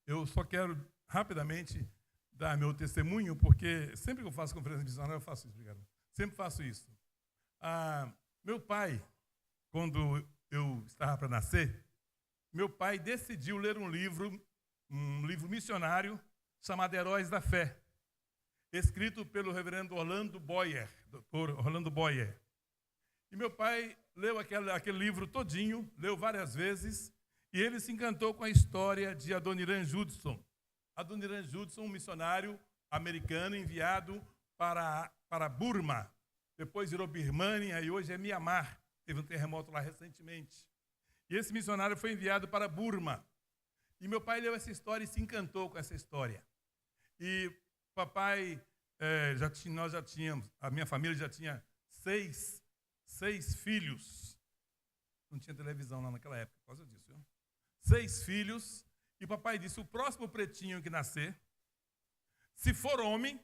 Eu só quero rapidamente dar meu testemunho, porque sempre que eu faço conferência missionária, eu faço isso, obrigado. Sempre faço isso. Meu pai, quando eu estava para nascer, meu pai decidiu ler um livro missionário, chamado Heróis da Fé, escrito pelo reverendo Orlando Boyer, doutor Orlando Boyer. E meu pai leu aquele livro todinho, leu várias vezes, e ele se encantou com a história de Adoniran Judson. Adoniran Judson, um missionário americano enviado para Burma, depois virou Birmania e hoje é Mianmar. Teve um terremoto lá recentemente. E esse missionário foi enviado para Burma. E meu pai leu essa história e se encantou com essa história. E papai, nós já tínhamos, a minha família já tinha seis filhos. Não tinha televisão lá naquela época, por causa disso. Viu? 6 filhos. E papai disse, o próximo pretinho que nascer, se for homem,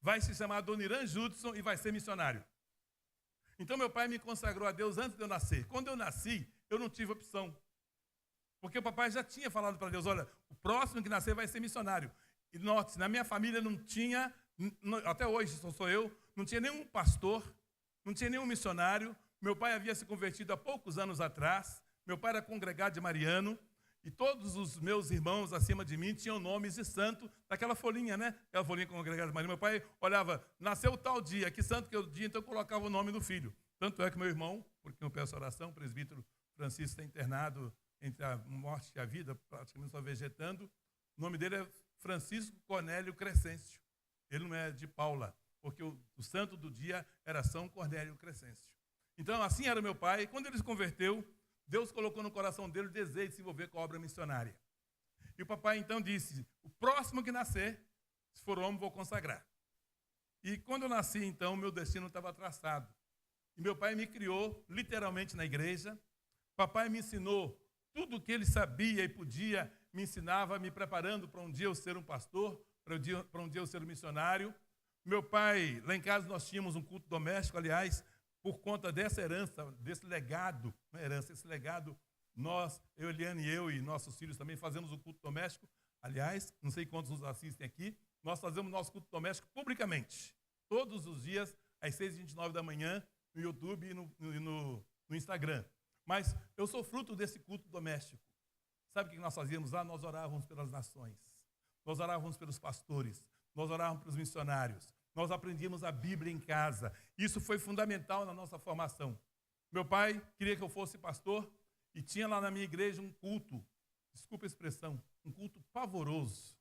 vai se chamar Adoniran Judson e vai ser missionário. Então meu pai me consagrou a Deus antes de eu nascer. Quando eu nasci, eu não tive opção. Porque o papai já tinha falado para Deus, olha, o próximo que nascer vai ser missionário. E note, na minha família não tinha, até hoje sou eu, não tinha nenhum pastor, não tinha nenhum missionário. Meu pai havia se convertido há poucos anos atrás. Meu pai era congregado de Mariano. E todos os meus irmãos acima de mim tinham nomes de santo, daquela folhinha, né? Aquela folhinha congregada de Mariano. Meu pai olhava, nasceu tal dia, que santo que é o dia, então eu colocava o nome do filho. Tanto é que meu irmão, porque eu peço oração, o presbítero Francisco está internado entre a morte e a vida, praticamente só vegetando. O nome dele é Francisco Cornélio Crescêncio. Ele não é de Paula, porque o santo do dia era São Cornélio Crescêncio. Então, assim era meu pai. Quando ele se converteu, Deus colocou no coração dele o desejo de se envolver com a obra missionária. E o papai então disse, o próximo que nascer, se for homem, vou consagrar. E quando eu nasci, então, meu destino estava traçado. E meu pai me criou, literalmente, na igreja. Papai me ensinou tudo o que ele sabia e podia, me ensinava, me preparando para um dia eu ser um pastor, para um dia eu ser um missionário. Meu pai, lá em casa nós tínhamos um culto doméstico, aliás, por conta dessa herança, desse legado, não é herança, esse legado, nós, Eliane e eu e nossos filhos também fazemos o culto doméstico. Aliás, não sei quantos nos assistem aqui, nós fazemos nosso culto doméstico publicamente, todos os dias, às 6h29 da manhã, no YouTube e no Instagram. Mas eu sou fruto desse culto doméstico. Sabe o que nós fazíamos lá? Nós orávamos pelas nações, nós orávamos pelos pastores, nós orávamos pelos missionários. Nós aprendíamos a Bíblia em casa. Isso foi fundamental na nossa formação. Meu pai queria que eu fosse pastor e tinha lá na minha igreja um culto, desculpa a expressão, um culto pavoroso.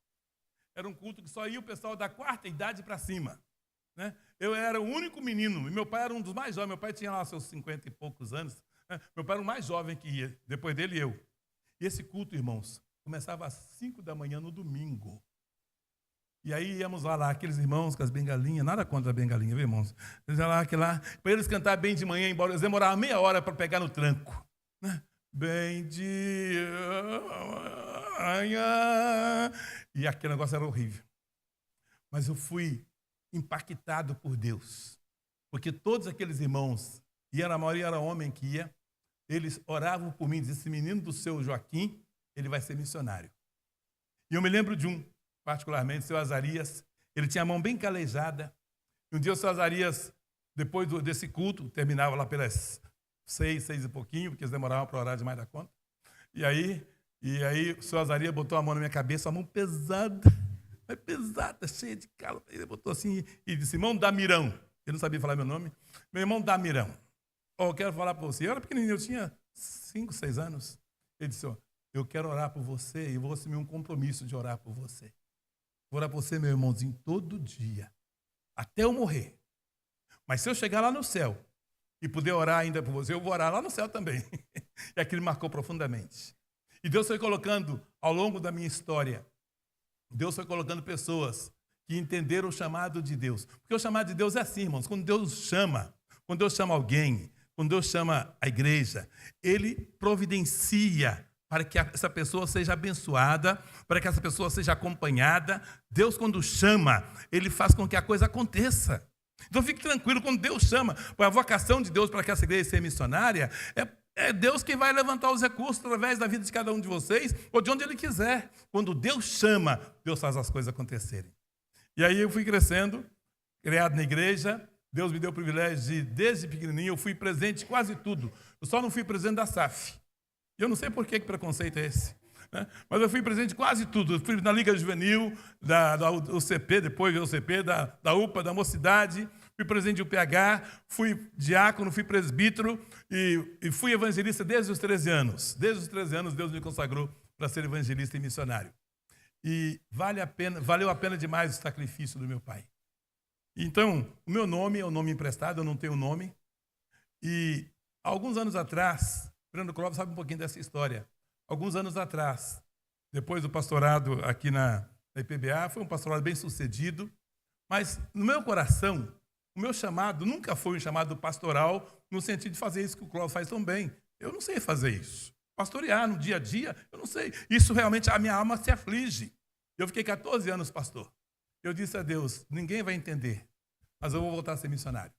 Era um culto que só ia o pessoal da 4ª idade para cima. Né? Eu era o único menino e meu pai era um dos mais jovens. Meu pai tinha lá seus 50 e poucos anos. Né? Meu pai era o mais jovem que ia, depois dele eu. E esse culto, irmãos, começava às 5 da manhã no domingo. E aí íamos lá, aqueles irmãos com as bengalinhas, nada contra a bengalinha, viu, irmãos? Eles iam lá, para eles cantar bem de manhã, embora eles demoravam meia hora para pegar no tranco. Né? Bem de manhã. E aquele negócio era horrível. Mas eu fui impactado por Deus. Porque todos aqueles irmãos, e a maioria era homem que ia, eles oravam por mim, diziam, esse menino do seu Joaquim, ele vai ser missionário. E eu me lembro de um, particularmente, o seu Azarias, ele tinha a mão bem calejada. E um dia o seu Azarias, depois desse culto, terminava lá pelas 6 e pouquinho, porque eles demoravam para orar demais da conta. E aí o seu Azarias botou a mão na minha cabeça, a mão pesada, mas pesada, cheia de calo. Ele botou assim e disse, irmão Damirão. Ele não sabia falar meu nome. Meu irmão Damirão. Eu quero falar para você. Eu era pequenininho, eu tinha 5, 6 anos. Ele disse, eu quero orar por você e vou assumir um compromisso de orar por você. Vou orar por você, meu irmãozinho, todo dia, até eu morrer. Mas se eu chegar lá no céu e puder orar ainda por você, eu vou orar lá no céu também. E aquilo me marcou profundamente. E Deus foi colocando, ao longo da minha história, Deus foi colocando pessoas que entenderam o chamado de Deus. Porque o chamado de Deus é assim, irmãos, quando Deus chama alguém, quando Deus chama a igreja, Ele providencia para que essa pessoa seja abençoada, para que essa pessoa seja acompanhada. Deus, quando chama, Ele faz com que a coisa aconteça. Então, fique tranquilo, quando Deus chama, a vocação de Deus para que essa igreja seja missionária, É Deus quem vai levantar os recursos através da vida de cada um de vocês, ou de onde Ele quiser. Quando Deus chama, Deus faz as coisas acontecerem. E aí eu fui crescendo, criado na igreja. Deus me deu o privilégio de, desde pequenininho, eu fui presente em quase tudo. Eu só não fui presente da SAF. E eu não sei por que preconceito é esse, né? Mas eu fui presente em quase tudo. Eu fui na Liga Juvenil, da UCP, depois da UCP, da UPA, da Mocidade. Fui presidente do UPH, fui diácono, fui presbítero e fui evangelista desde os 13 anos. Desde os 13 anos, Deus me consagrou para ser evangelista e missionário. E valeu a pena demais o sacrifício do meu pai. Então, o meu nome é um nome emprestado, eu não tenho nome. E alguns anos atrás, Fernando Clóvis sabe um pouquinho dessa história. Alguns anos atrás, depois do pastorado aqui na IPBA, foi um pastorado bem sucedido, mas no meu coração, o meu chamado nunca foi um chamado pastoral, no sentido de fazer isso que o Clóvis faz tão bem. Eu não sei fazer isso. Pastorear no dia a dia, eu não sei. Isso realmente, a minha alma se aflige. Eu fiquei 14 anos pastor. Eu disse a Deus, ninguém vai entender, mas eu vou voltar a ser missionário.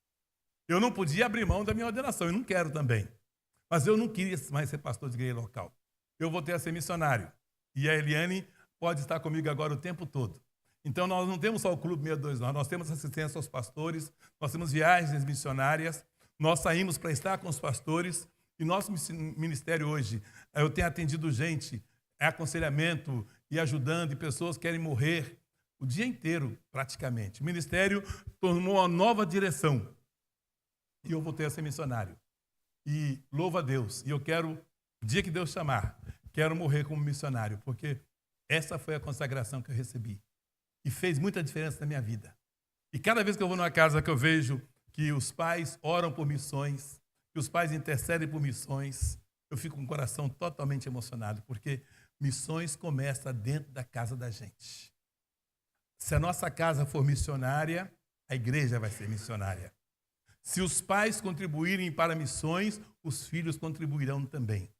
Eu não podia abrir mão da minha ordenação, eu não quero também. Mas eu não queria mais ser pastor de igreja local. Eu voltei a ser missionário. E a Eliane pode estar comigo agora o tempo todo. Então, nós não temos só o Clube 62, nós temos assistência aos pastores, nós temos viagens missionárias, nós saímos para estar com os pastores, e nosso ministério hoje, eu tenho atendido gente, aconselhamento e ajudando, e pessoas que querem morrer o dia inteiro, praticamente. O ministério tomou uma nova direção, e eu voltei a ser missionário. E louvo a Deus, e eu quero, o dia que Deus chamar, quero morrer como missionário, porque essa foi a consagração que eu recebi. E fez muita diferença na minha vida. E cada vez que eu vou numa casa que eu vejo que os pais oram por missões, que os pais intercedem por missões, eu fico com o coração totalmente emocionado, porque missões começam dentro da casa da gente. Se a nossa casa for missionária, a igreja vai ser missionária. Se os pais contribuírem para missões, os filhos contribuirão também.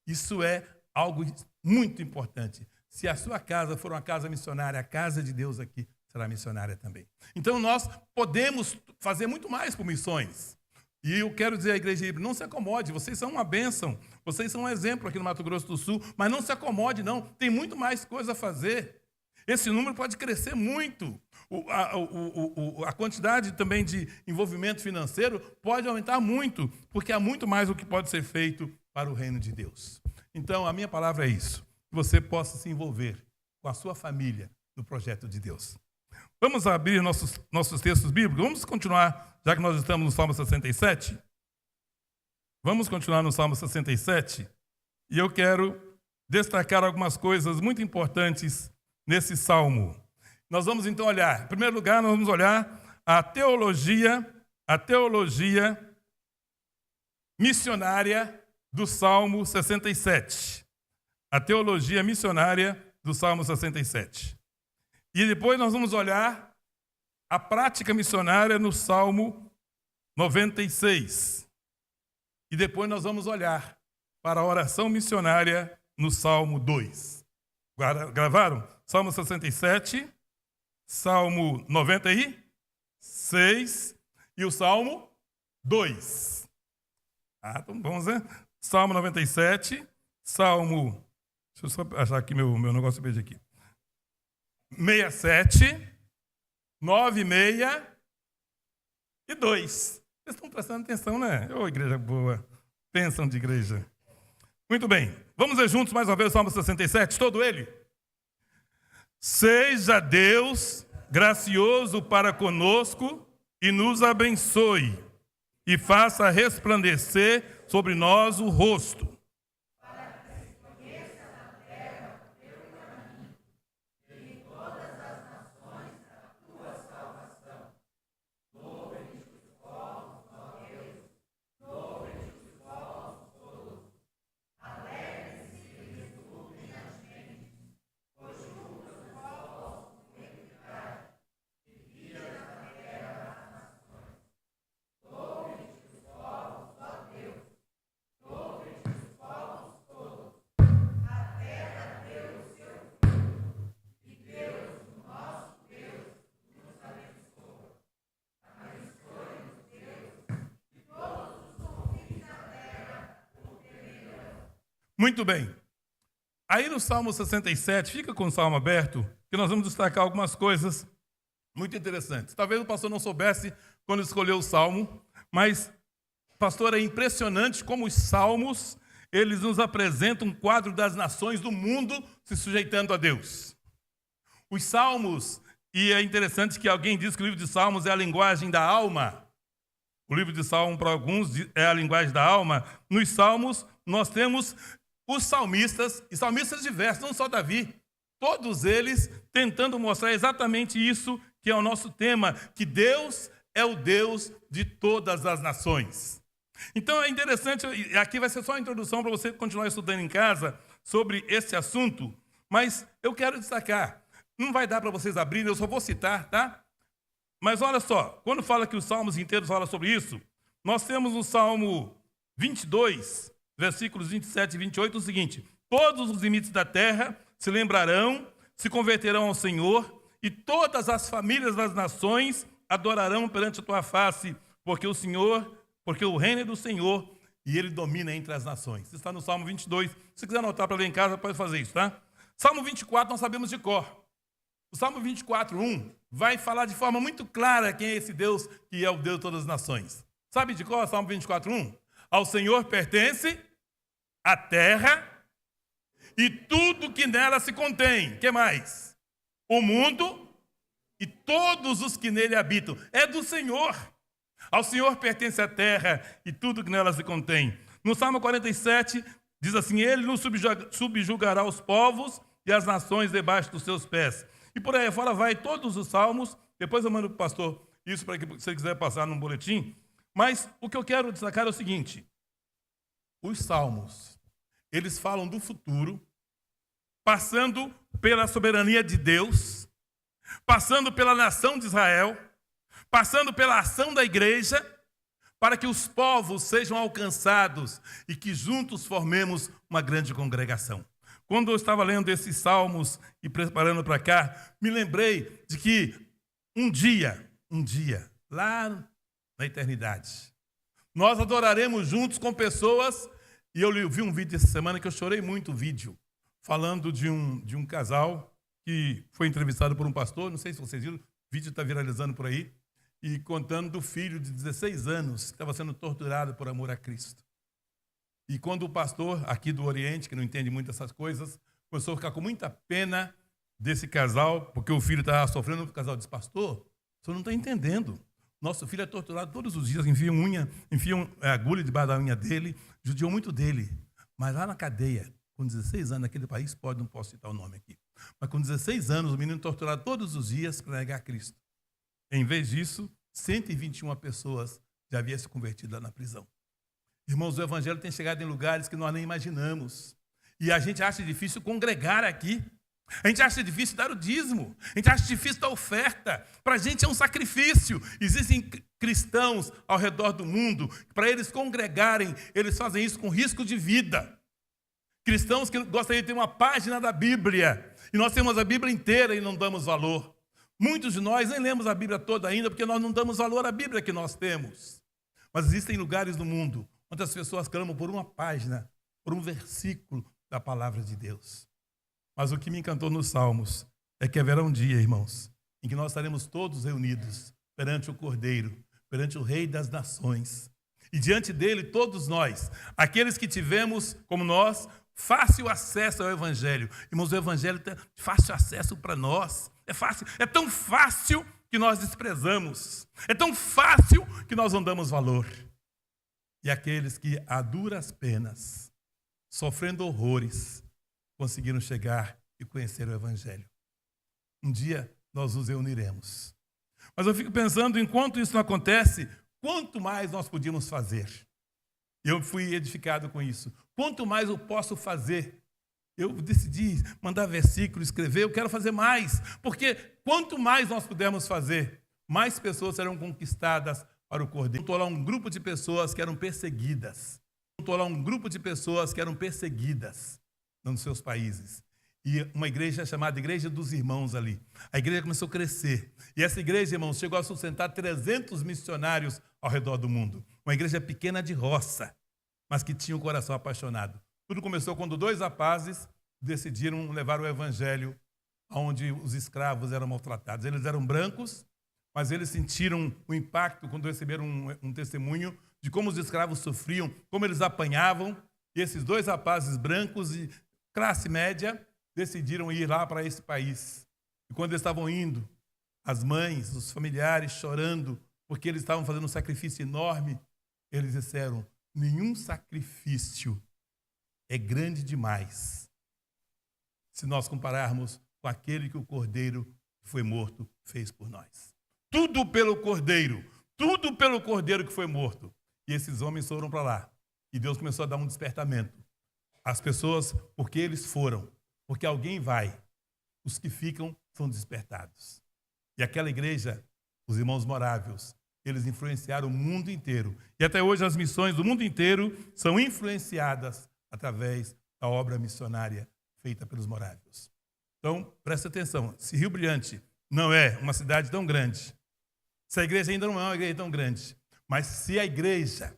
Isso é algo muito importante. Se a sua casa for uma casa missionária, a casa de Deus aqui será missionária também. Então, nós podemos fazer muito mais por missões. E eu quero dizer à Igreja Híbrida, não se acomode, vocês são uma bênção, vocês são um exemplo aqui no Mato Grosso do Sul, mas não se acomode, não, tem muito mais coisa a fazer. Esse número pode crescer muito. A quantidade também de envolvimento financeiro pode aumentar muito, porque há muito mais o que pode ser feito para o reino de Deus. Então, a minha palavra é isso. Que você possa se envolver com a sua família no projeto de Deus. Vamos abrir nossos textos bíblicos? Vamos continuar, já que nós estamos no Salmo 67? Vamos continuar no Salmo 67? E eu quero destacar algumas coisas muito importantes nesse Salmo. Nós vamos então olhar, em primeiro lugar, nós vamos olhar a teologia missionária do Salmo 67. A teologia missionária do Salmo 67. E depois nós vamos olhar a prática missionária no Salmo 96. E depois nós vamos olhar para a oração missionária no Salmo 2. Gravaram? Salmo 67, Salmo 96 e o Salmo 2. Então vamos ver. Salmo 97, Salmo... Deixa eu só achar aqui meu negócio beijo aqui. 67, 96 e 2. Vocês estão prestando atenção, né? Ô, igreja boa. Bênção de igreja. Muito bem. Vamos ver juntos mais uma vez o Salmo 67, todo ele. Seja Deus gracioso para conosco e nos abençoe e faça resplandecer sobre nós o rosto. Muito bem. Aí no Salmo 67, fica com o Salmo aberto, que nós vamos destacar algumas coisas muito interessantes. Talvez o pastor não soubesse quando escolheu o Salmo, mas, pastor, é impressionante como os Salmos, eles nos apresentam um quadro das nações do mundo se sujeitando a Deus. Os Salmos, e é interessante que alguém diz que o livro de Salmos é a linguagem da alma. O livro de Salmos, para alguns, é a linguagem da alma. Nos Salmos, nós temos os salmistas, e salmistas diversos, não só Davi, todos eles tentando mostrar exatamente isso que é o nosso tema, que Deus é o Deus de todas as nações. Então é interessante, aqui vai ser só a introdução para você continuar estudando em casa sobre esse assunto, mas eu quero destacar, não vai dar para vocês abrirem, eu só vou citar, tá? Mas olha só, quando fala que os salmos inteiros falam sobre isso, nós temos no Salmo 22, versículos 27 e 28, o seguinte: todos os limites da terra se lembrarão, se converterão ao Senhor, e todas as famílias das nações adorarão perante a tua face, porque o reino é do Senhor, e ele domina entre as nações. Isso está no Salmo 22. Se quiser anotar para ler em casa, pode fazer isso, tá? Salmo 24 nós sabemos de cor. O Salmo 24:1 vai falar de forma muito clara quem é esse Deus que é o Deus de todas as nações. Sabe de cor o Salmo 24:1? Ao Senhor pertence a terra e tudo que nela se contém. O que mais? O mundo e todos os que nele habitam. É do Senhor. Ao Senhor pertence a terra e tudo que nela se contém. No Salmo 47, diz assim: ele nos subjugará os povos e as nações debaixo dos seus pés. E por aí fora vai todos os salmos. Depois eu mando para o pastor isso para que você quiser passar num boletim. Mas o que eu quero destacar é o seguinte: os salmos, eles falam do futuro, passando pela soberania de Deus, passando pela nação de Israel, passando pela ação da igreja, para que os povos sejam alcançados e que juntos formemos uma grande congregação. Quando eu estava lendo esses salmos e preparando para cá, me lembrei de que um dia, lá na eternidade, nós adoraremos juntos com pessoas, e eu vi um vídeo essa semana que eu chorei muito o vídeo, falando de um casal que foi entrevistado por um pastor, não sei se vocês viram, o vídeo está viralizando por aí, e contando do filho de 16 anos que estava sendo torturado por amor a Cristo. E quando o pastor aqui do Oriente, que não entende muito essas coisas, começou a ficar com muita pena desse casal, porque o filho estava sofrendo, o casal disse: pastor, o senhor não está entendendo. Nosso filho é torturado todos os dias, enfiam agulha debaixo da unha dele, judiam muito dele. Mas lá na cadeia, com 16 anos, naquele país, não posso citar o nome aqui, mas com 16 anos, o menino torturado todos os dias para negar Cristo. Em vez disso, 121 pessoas já haviam se convertido lá na prisão. Irmãos, o evangelho tem chegado em lugares que nós nem imaginamos. E a gente acha difícil congregar aqui. A gente acha difícil dar o dízimo. A gente acha difícil dar oferta. Para a gente é um sacrifício. Existem cristãos ao redor do mundo, para eles congregarem, eles fazem isso com risco de vida. Cristãos que gostariam de ter uma página da Bíblia. E nós temos a Bíblia inteira e não damos valor. Muitos de nós nem lemos a Bíblia toda ainda, porque nós não damos valor à Bíblia que nós temos. Mas existem lugares no mundo onde as pessoas clamam por uma página, por um versículo da palavra de Deus. Mas o que me encantou nos Salmos é que haverá um dia, irmãos, em que nós estaremos todos reunidos perante o Cordeiro, perante o Rei das Nações. E diante dele, todos nós, aqueles que tivemos, como nós, fácil acesso ao Evangelho. Irmãos, o Evangelho tem fácil acesso para nós. É fácil, é tão fácil que nós desprezamos. É tão fácil que nós não damos valor. E aqueles que, a duras penas, sofrendo horrores, conseguiram chegar e conhecer o Evangelho. Um dia nós nos reuniremos. Mas eu fico pensando, enquanto isso não acontece, quanto mais nós podíamos fazer. Eu fui edificado com isso. Quanto mais eu posso fazer. Eu decidi mandar versículo, escrever, eu quero fazer mais. Porque quanto mais nós pudermos fazer, mais pessoas serão conquistadas para o Cordeiro. Juntou lá um grupo de pessoas que eram perseguidas. Nos seus países. E uma igreja chamada Igreja dos Irmãos ali. A igreja começou a crescer. E essa igreja, irmãos, chegou a sustentar 300 missionários ao redor do mundo. Uma igreja pequena de roça, mas que tinha um coração apaixonado. Tudo começou quando 2 rapazes decidiram levar o evangelho onde os escravos eram maltratados. Eles eram brancos, mas eles sentiram o impacto quando receberam um testemunho de como os escravos sofriam, como eles apanhavam. E esses 2 rapazes brancos de classe média decidiram ir lá para esse país. E quando eles estavam indo, as mães, os familiares chorando, porque eles estavam fazendo um sacrifício enorme, eles disseram: nenhum sacrifício é grande demais se nós compararmos com aquele que o Cordeiro que foi morto fez por nós. Tudo pelo Cordeiro que foi morto. E esses homens foram para lá. E Deus começou a dar um despertamento. As pessoas, porque eles foram, porque alguém vai, os que ficam são despertados. E aquela igreja, os irmãos moráveis, eles influenciaram o mundo inteiro. E até hoje as missões do mundo inteiro são influenciadas através da obra missionária feita pelos moráveis. Então, presta atenção, se Rio Brilhante não é uma cidade tão grande, se a igreja ainda não é uma igreja tão grande, mas se a igreja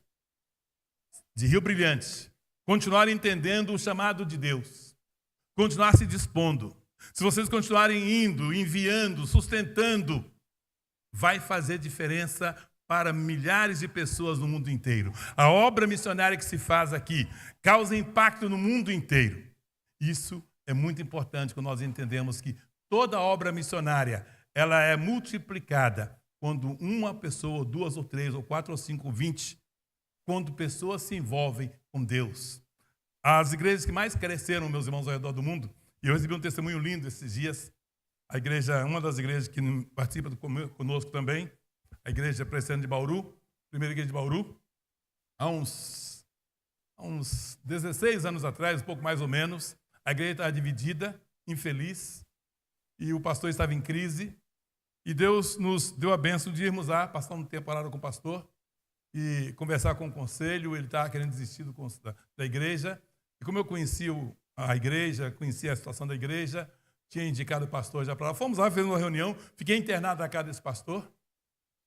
de Rio Brilhante continuar entendendo o chamado de Deus, continuar se dispondo, se vocês continuarem indo, enviando, sustentando, vai fazer diferença para milhares de pessoas no mundo inteiro. A obra missionária que se faz aqui causa impacto no mundo inteiro. Isso é muito importante quando nós entendemos que toda obra missionária ela é multiplicada quando uma pessoa, ou 2 ou 3 ou 4 ou 5 ou 20, quando pessoas se envolvem com Deus. As igrejas que mais cresceram, meus irmãos, ao redor do mundo, e eu recebi um testemunho lindo esses dias, a igreja, uma das igrejas que participa conosco também, a igreja presbiteriana de Bauru, primeira igreja de Bauru, há uns 16 anos atrás, um pouco mais ou menos, a igreja estava dividida, infeliz, e o pastor estava em crise, e Deus nos deu a bênção de irmos lá, passar um temporada com o pastor, e conversar com o conselho. Ele estava querendo desistir da igreja, e como eu conhecia a igreja, conhecia a situação da igreja, tinha indicado o pastor já para lá. Fomos lá, fizemos uma reunião, fiquei internado na casa desse pastor,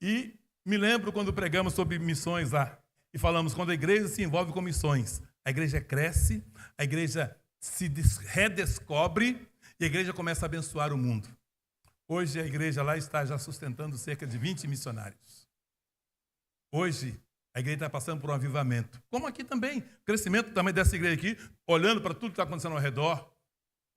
e me lembro quando pregamos sobre missões lá, e falamos, quando a igreja se envolve com missões, a igreja cresce, a igreja se redescobre, e a igreja começa a abençoar o mundo. Hoje a igreja lá está já sustentando cerca de 20 missionários. Hoje a igreja está passando por um avivamento. Como aqui também, o crescimento também dessa igreja aqui, olhando para tudo que está acontecendo ao redor.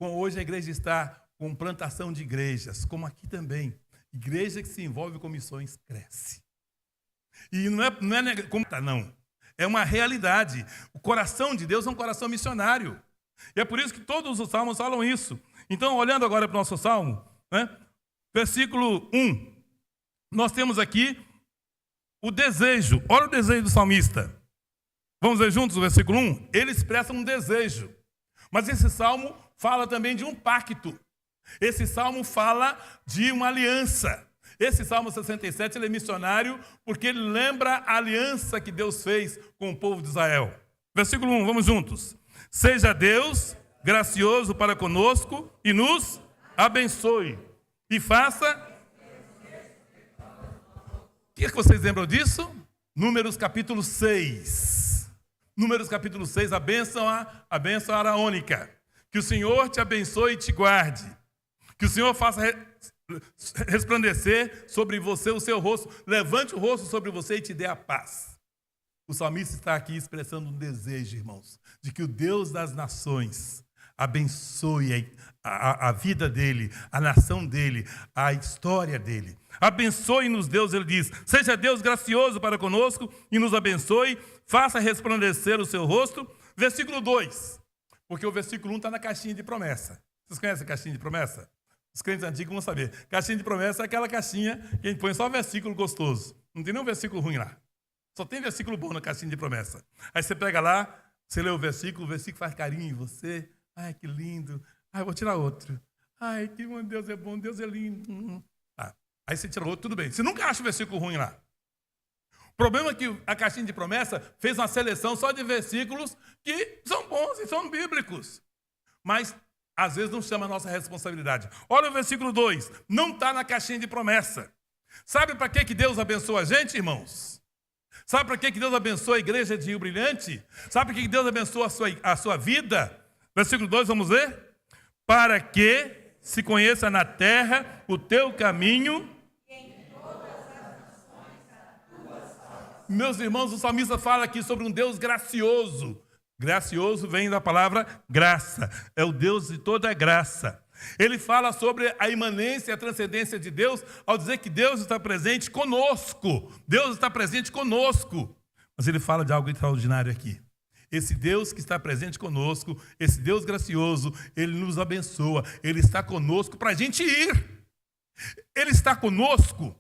Hoje a igreja está com plantação de igrejas, como aqui também. Igreja que se envolve com missões cresce. E não é como tá, não. É uma realidade. O coração de Deus é um coração missionário. E é por isso que todos os salmos falam isso. Então, olhando agora para o nosso salmo, né? Versículo 1, nós temos aqui o desejo. Olha o desejo do salmista. Vamos ver juntos o versículo 1? Ele expressa um desejo. Mas esse salmo fala também de um pacto. Esse salmo fala de uma aliança. Esse Salmo 67 ele é missionário porque ele lembra a aliança que Deus fez com o povo de Israel. Versículo 1, vamos juntos. Seja Deus gracioso para conosco e nos abençoe. E faça... O que vocês lembram disso? Números capítulo 6. Números capítulo 6, a bênção araônica. Que o Senhor te abençoe e te guarde. Que o Senhor faça resplandecer sobre você o seu rosto. Levante o rosto sobre você e te dê a paz. O salmista está aqui expressando um desejo, irmãos, de que o Deus das nações abençoe a vida dele, a nação dele, a história dele. Abençoe-nos, Deus, ele diz. Seja Deus gracioso para conosco e nos abençoe. Faça resplandecer o seu rosto. Versículo 2. Porque o versículo 1 está na caixinha de promessa. Vocês conhecem a caixinha de promessa? Os crentes antigos vão saber. Caixinha de promessa é aquela caixinha que a gente põe só versículo gostoso. Não tem nenhum versículo ruim lá. Só tem versículo bom na caixinha de promessa. Aí você pega lá, você lê o versículo faz carinho em você. Ai, que lindo. Ai, vou tirar outro. Ai, que bom, Deus é bom, Deus é lindo. Ah, aí você tira outro, tudo bem. Você nunca acha o versículo ruim lá. O problema é que a caixinha de promessa fez uma seleção só de versículos que são bons e são bíblicos. Mas, às vezes, não chama a nossa responsabilidade. Olha o versículo 2. Não está na caixinha de promessa. Sabe para que Deus abençoa a gente, irmãos? Sabe para que Deus abençoa a igreja de Rio Brilhante? Sabe para que Deus abençoa a sua vida? Versículo 2, vamos ler? Para que se conheça na terra o teu caminho. Meus irmãos, o salmista fala aqui sobre um Deus gracioso. Gracioso vem da palavra graça. É o Deus de toda graça. Ele fala sobre a imanência e a transcendência de Deus ao dizer que Deus está presente conosco. Deus está presente conosco. Mas ele fala de algo extraordinário aqui. Esse Deus que está presente conosco, esse Deus gracioso, ele nos abençoa. Ele está conosco para a gente ir. Ele está conosco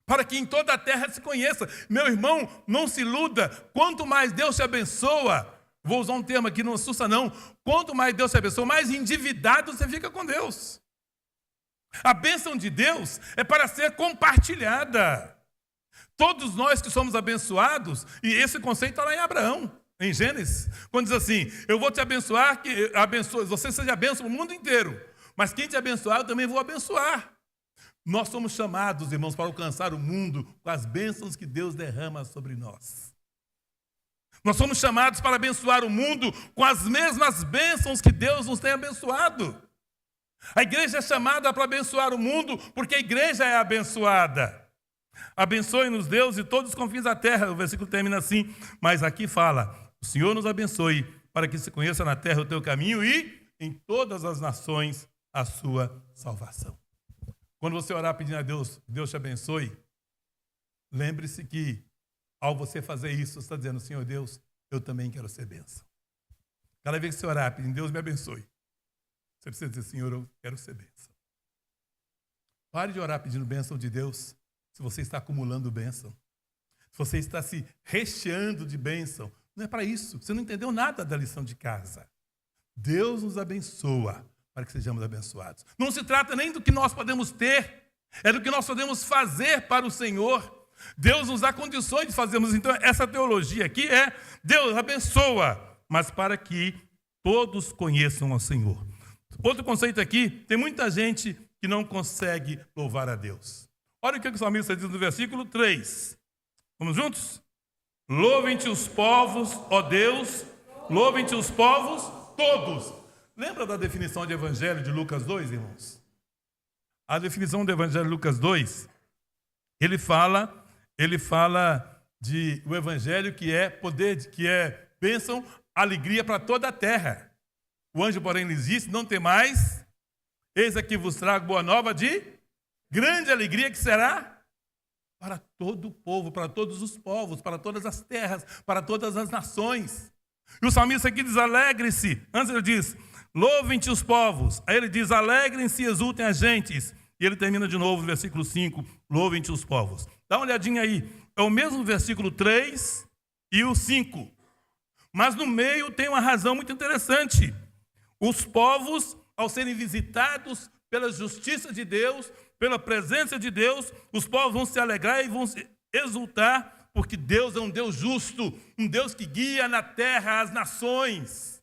para que em toda a terra se conheça. Meu irmão, não se iluda. Quanto mais Deus te abençoa, vou usar um termo aqui, não assusta não. Quanto mais Deus te abençoa, mais endividado você fica com Deus. A bênção de Deus é para ser compartilhada. Todos nós que somos abençoados, e esse conceito está lá em Abraão, em Gênesis, quando diz assim, eu vou te abençoar, você seja bênção no mundo inteiro, mas quem te abençoar, eu também vou abençoar. Nós somos chamados, irmãos, para alcançar o mundo com as bênçãos que Deus derrama sobre nós. Nós somos chamados para abençoar o mundo com as mesmas bênçãos que Deus nos tem abençoado. A igreja é chamada para abençoar o mundo porque a igreja é abençoada. Abençoe-nos, Deus, e todos os confins da terra. O versículo termina assim, mas aqui fala, o Senhor nos abençoe para que se conheça na terra o teu caminho e em todas as nações a sua salvação. Quando você orar pedindo a Deus, Deus te abençoe, lembre-se que ao você fazer isso, você está dizendo, Senhor Deus, eu também quero ser bênção. Cada vez que você orar pedindo, Deus me abençoe, você precisa dizer, Senhor, eu quero ser bênção. Pare de orar pedindo bênção de Deus se você está acumulando bênção. Se você está se recheando de bênção. Não é para isso. Você não entendeu nada da lição de casa. Deus nos abençoa para que sejamos abençoados. Não se trata nem do que nós podemos ter, é do que nós podemos fazer para o Senhor. Deus nos dá condições de fazermos. Então, essa teologia aqui é Deus abençoa, mas para que todos conheçam ao Senhor. Outro conceito aqui, tem muita gente que não consegue louvar a Deus. Olha o que o salmista diz no versículo 3. Vamos juntos? Louvem-te os povos, ó Deus, louvem-te os povos todos. Lembra da definição de Evangelho de Lucas 2, irmãos? A definição do Evangelho de Lucas 2, ele fala de o Evangelho que é poder, que é bênção, alegria para toda a terra. O anjo, porém, lhes disse, não temais, eis aqui vos trago boa nova de grande alegria que será para todo o povo, para todos os povos, para todas as terras, para todas as nações. E o salmista aqui diz, alegre-se. Antes ele diz, louvem-te os povos. Aí ele diz, alegrem-se e exultem as gentes. E ele termina de novo no versículo 5, louvem-te os povos. Dá uma olhadinha aí. É o mesmo versículo 3 e o 5. Mas no meio tem uma razão muito interessante. Os povos, ao serem visitados pela justiça de Deus, pela presença de Deus, os povos vão se alegrar e vão se exultar, porque Deus é um Deus justo, um Deus que guia na terra as nações.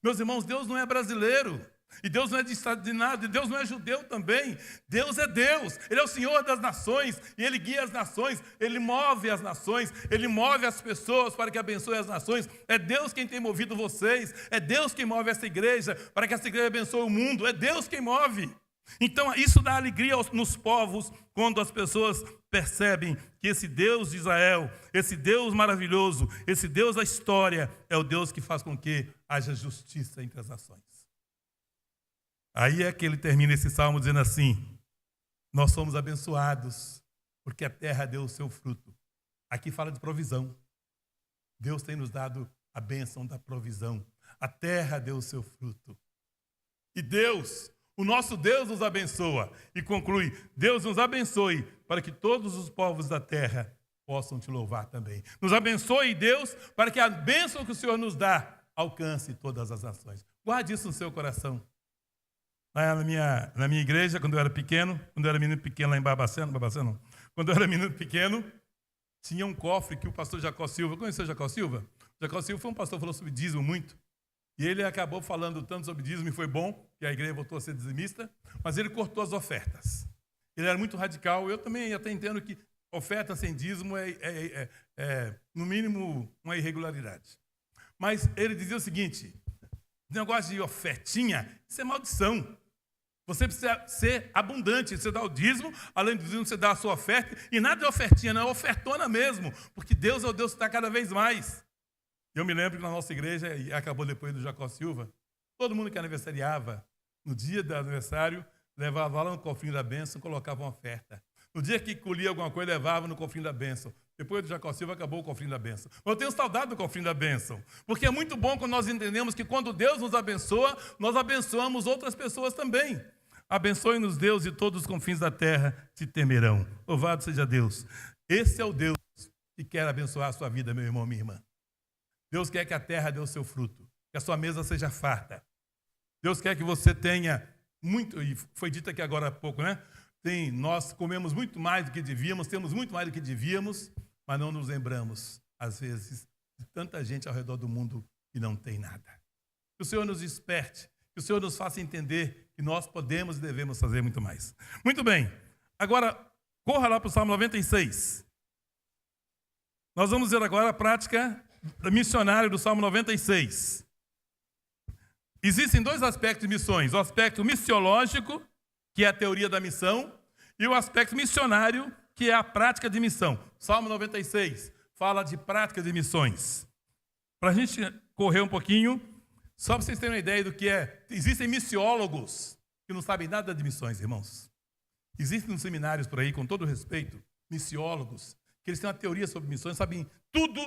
Meus irmãos, Deus não é brasileiro, e Deus não é de estado de nada, e Deus não é judeu também. Deus é Deus, Ele é o Senhor das nações, e Ele guia as nações, Ele move as nações, Ele move as pessoas para que abençoe as nações. É Deus quem tem movido vocês, é Deus quem move essa igreja, para que essa igreja abençoe o mundo, é Deus quem move. Então, isso dá alegria nos povos quando as pessoas percebem que esse Deus de Israel, esse Deus maravilhoso, esse Deus da história, é o Deus que faz com que haja justiça entre as nações. Aí é que ele termina esse salmo dizendo assim, nós somos abençoados porque a terra deu o seu fruto. Aqui fala de provisão. Deus tem nos dado a bênção da provisão. A terra deu o seu fruto. E Deus, o nosso Deus nos abençoa. E conclui, Deus nos abençoe para que todos os povos da terra possam te louvar também. Nos abençoe, Deus, para que a bênção que o Senhor nos dá alcance todas as nações. Guarde isso no seu coração. Na minha igreja, quando eu era menino pequeno lá em Barbacena, quando eu era menino pequeno, tinha um cofre que o pastor Jacó Silva, conheceu o Jacó Silva? O Jacó Silva foi um pastor que falou sobre dízimo muito, e ele acabou falando tanto sobre dízimo, e foi bom, que a igreja voltou a ser dizimista, mas ele cortou as ofertas. Ele era muito radical, eu também até entendo que oferta sem dízimo no mínimo, uma irregularidade. Mas ele dizia o seguinte, negócio de ofertinha, isso é maldição. Você precisa ser abundante, você dá o dízimo, além do dízimo você dá a sua oferta, e nada de ofertinha, não é ofertona mesmo, porque Deus é o Deus que está cada vez mais. Eu me lembro que na nossa igreja, e acabou depois do Jacó Silva, todo mundo que aniversariava, no dia do aniversário, levava lá no cofrinho da bênção, colocava uma oferta. No dia que colhia alguma coisa, levava no cofrinho da bênção. Depois do Jacó Silva, acabou o cofrinho da bênção. Mas eu tenho saudade do cofrinho da bênção, porque é muito bom quando nós entendemos que quando Deus nos abençoa, nós abençoamos outras pessoas também. Abençoe-nos, Deus, e todos os confins da terra te temerão. Louvado seja Deus. Esse é o Deus que quer abençoar a sua vida, meu irmão, minha irmã. Deus quer que a terra dê o seu fruto, que a sua mesa seja farta. Deus quer que você tenha muito, e foi dito aqui agora há pouco, né? Nós comemos muito mais do que devíamos, temos muito mais do que devíamos, mas não nos lembramos, às vezes, de tanta gente ao redor do mundo que não tem nada. Que o Senhor nos desperte, que o Senhor nos faça entender que nós podemos e devemos fazer muito mais. Muito bem, agora corra lá para o Salmo 96. Nós vamos ver agora a prática missionária do Salmo 96. Existem dois aspectos de missões, o aspecto missiológico, que é a teoria da missão, e o aspecto missionário, que é a prática de missão. Salmo 96 fala de prática de missões. Para a gente correr um pouquinho, só para vocês terem uma ideia do que é, existem missiólogos que não sabem nada de missões, irmãos. Existem nos seminários por aí, com todo respeito, missiólogos, que eles têm uma teoria sobre missões, sabem tudo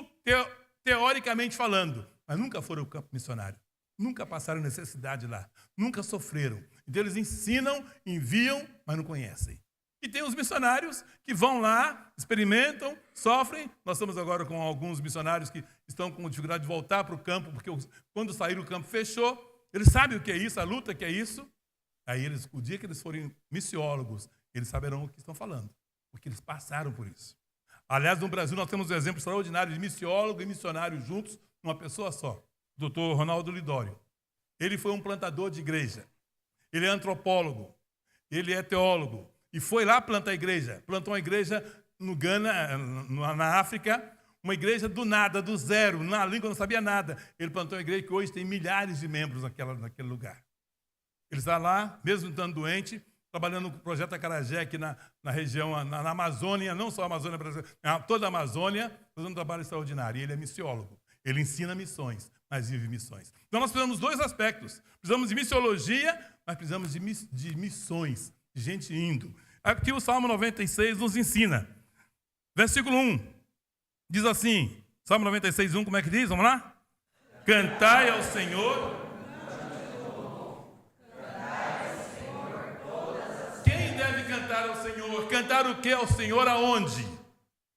teoricamente falando, mas nunca foram ao campo missionário. Nunca passaram necessidade lá, nunca sofreram. Então eles ensinam, enviam, mas não conhecem. E tem os missionários que vão lá, experimentam, sofrem. Nós estamos agora com alguns missionários que estão com dificuldade de voltar para o campo, porque quando saíram o campo fechou. Eles sabem o que é isso, a luta que é isso. Aí o dia que eles forem missiólogos, eles saberão o que estão falando, porque eles passaram por isso. Aliás, no Brasil nós temos um exemplo extraordinário de missiólogo e missionário juntos, numa pessoa só. O Dr. Ronaldo Lidório. Ele foi um plantador de igreja. Ele é antropólogo. Ele é teólogo. E foi lá plantar a igreja. Plantou uma igreja no Ghana, na África, uma igreja do nada, do zero, na língua não sabia nada. Ele plantou uma igreja que hoje tem milhares de membros naquele lugar. Ele está lá, mesmo estando doente, trabalhando no projeto Acarajé, aqui na região, na Amazônia, não só a Amazônia brasileira, toda a Amazônia, fazendo um trabalho extraordinário. E ele é missiólogo. Ele ensina missões, mas vive missões. Então nós precisamos de dois aspectos. Precisamos de missiologia, mas precisamos de missões, de gente indo. Aqui o Salmo 96 nos ensina. Versículo 1, diz assim, Salmo 96, 1, como é que diz? Vamos lá? Cantai ao Senhor. Quem deve cantar ao Senhor? Cantar o que ao Senhor aonde?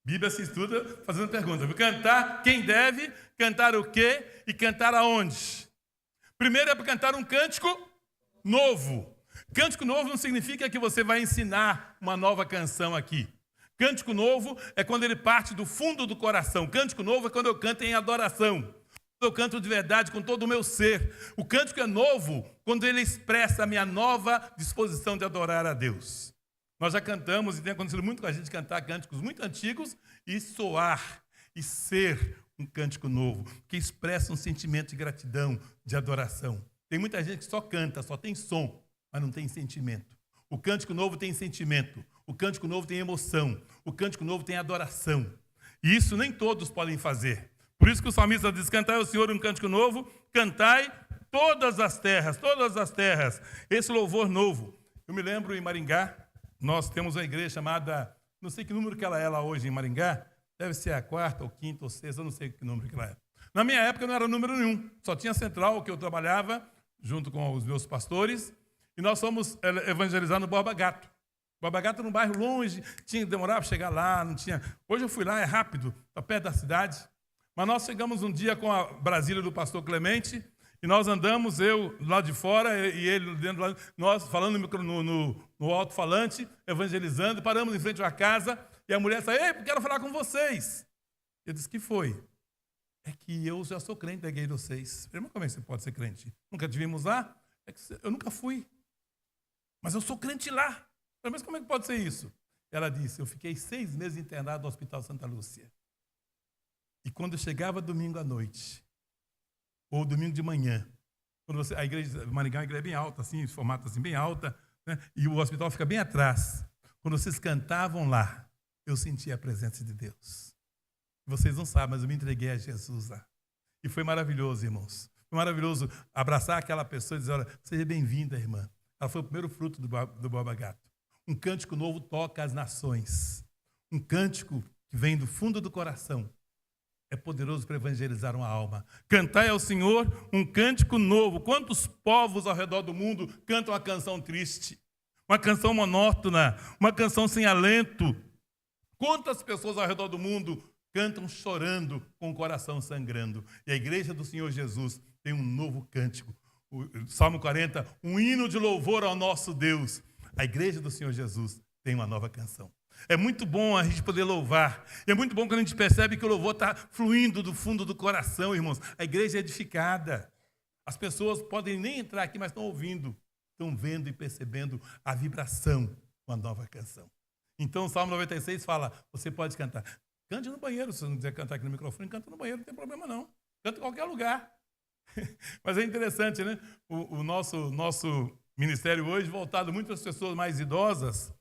Bíblia se estuda fazendo pergunta. Cantar, quem deve, cantar o quê e cantar aonde? Primeiro é para cantar um cântico novo. Cântico novo não significa que você vai ensinar uma nova canção aqui. Cântico novo é quando ele parte do fundo do coração. Cântico novo é quando eu canto em adoração. Eu canto de verdade com todo o meu ser. O cântico é novo quando ele expressa a minha nova disposição de adorar a Deus. Nós já cantamos e tem acontecido muito com a gente cantar cânticos muito antigos e soar e ser um cântico novo, que expressa um sentimento de gratidão, de adoração. Tem muita gente que só canta, só tem som, mas não tem sentimento. O cântico novo tem sentimento, o cântico novo tem emoção, o cântico novo tem adoração. E isso nem todos podem fazer. Por isso que o salmista diz, cantai ao Senhor um cântico novo, cantai todas as terras, esse louvor novo. Eu me lembro em Maringá, nós temos uma igreja chamada, não sei que número que ela é lá hoje em Maringá, deve ser a 4ª, ou 5ª, ou 6ª, eu não sei que número que ela é. Na minha época não era número nenhum, só tinha central, que eu trabalhava, junto com os meus pastores, e nós fomos evangelizar no Borba Gato. Borba Gato era um bairro longe, tinha que demorar para chegar lá, não tinha... Hoje eu fui lá, é rápido, está perto da cidade. Mas nós chegamos um dia com a Brasília do pastor Clemente, e nós andamos, eu lá de fora e ele dentro lá, nós falando no alto-falante, evangelizando, paramos em frente à casa, e a mulher saiu, ei, quero falar com vocês. Eu disse, que foi? É que eu já sou crente da igreja de vocês. Eu falei, mas como é que você pode ser crente? Nunca te vimos lá? É que eu nunca fui. Mas eu sou crente lá. Eu falei, mas como é que pode ser isso? Ela disse, eu fiquei 6 meses internado no Hospital Santa Lúcia. E quando eu chegava domingo à noite, ou domingo de manhã, quando a igreja de Maringá é uma igreja bem alta, assim, de formato assim, bem alta, né? E o hospital fica bem atrás. Quando vocês cantavam lá, eu sentia a presença de Deus. Vocês não sabem, mas eu me entreguei a Jesus lá. E foi maravilhoso, irmãos. Foi maravilhoso abraçar aquela pessoa e dizer, olha, seja bem-vinda, irmã. Ela foi o primeiro fruto do Borba Gato. Um cântico novo toca as nações. Um cântico que vem do fundo do coração. É poderoso para evangelizar uma alma. Cantai ao Senhor um cântico novo. Quantos povos ao redor do mundo cantam uma canção triste? Uma canção monótona, uma canção sem alento. Quantas pessoas ao redor do mundo cantam chorando, com o coração sangrando? E a igreja do Senhor Jesus tem um novo cântico. O Salmo 40, um hino de louvor ao nosso Deus. A igreja do Senhor Jesus tem uma nova canção. É muito bom a gente poder louvar. É muito bom quando a gente percebe que o louvor está fluindo do fundo do coração, irmãos. A igreja é edificada. As pessoas podem nem entrar aqui, mas estão ouvindo. Estão vendo e percebendo a vibração de uma nova canção. Então, o Salmo 96 fala, você pode cantar. Cante no banheiro, se você não quiser cantar aqui no microfone, canta no banheiro, não tem problema não. Canta em qualquer lugar. Mas é interessante, né? O nosso ministério hoje voltado muito às pessoas mais idosas.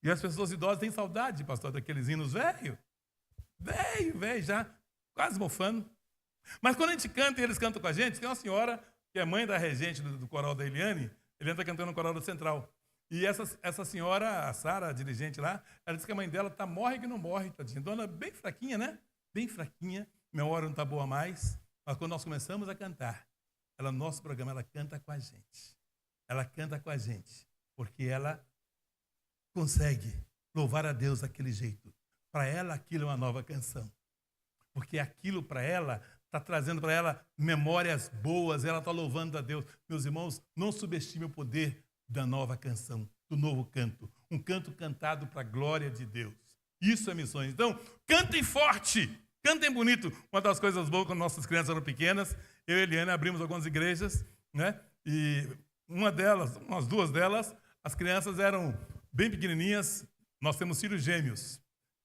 E as pessoas idosas têm saudade, pastor, daqueles hinos velho, já, quase mofando. Mas quando a gente canta e eles cantam com a gente, tem uma senhora que é mãe da regente do coral da Eliane está cantando no coral do Central. E essa senhora, a Sara, a dirigente lá, ela disse que a mãe dela morre que não morre, tadinha. Dona bem fraquinha, né? Bem fraquinha, memória não está boa mais. Mas quando nós começamos a cantar, no nosso programa, ela canta com a gente. Ela canta com a gente, porque ela consegue louvar a Deus daquele jeito. Para ela, aquilo é uma nova canção. Porque aquilo para ela está trazendo para ela memórias boas, ela está louvando a Deus. Meus irmãos, não subestime o poder da nova canção, do novo canto. Um canto cantado para a glória de Deus. Isso é missões. Então, cantem forte, cantem bonito. Uma das coisas boas, quando nossas crianças eram pequenas, eu e Eliane abrimos algumas igrejas, né? E umas 2 delas, as crianças eram bem pequenininhas. Nós temos filhos gêmeos.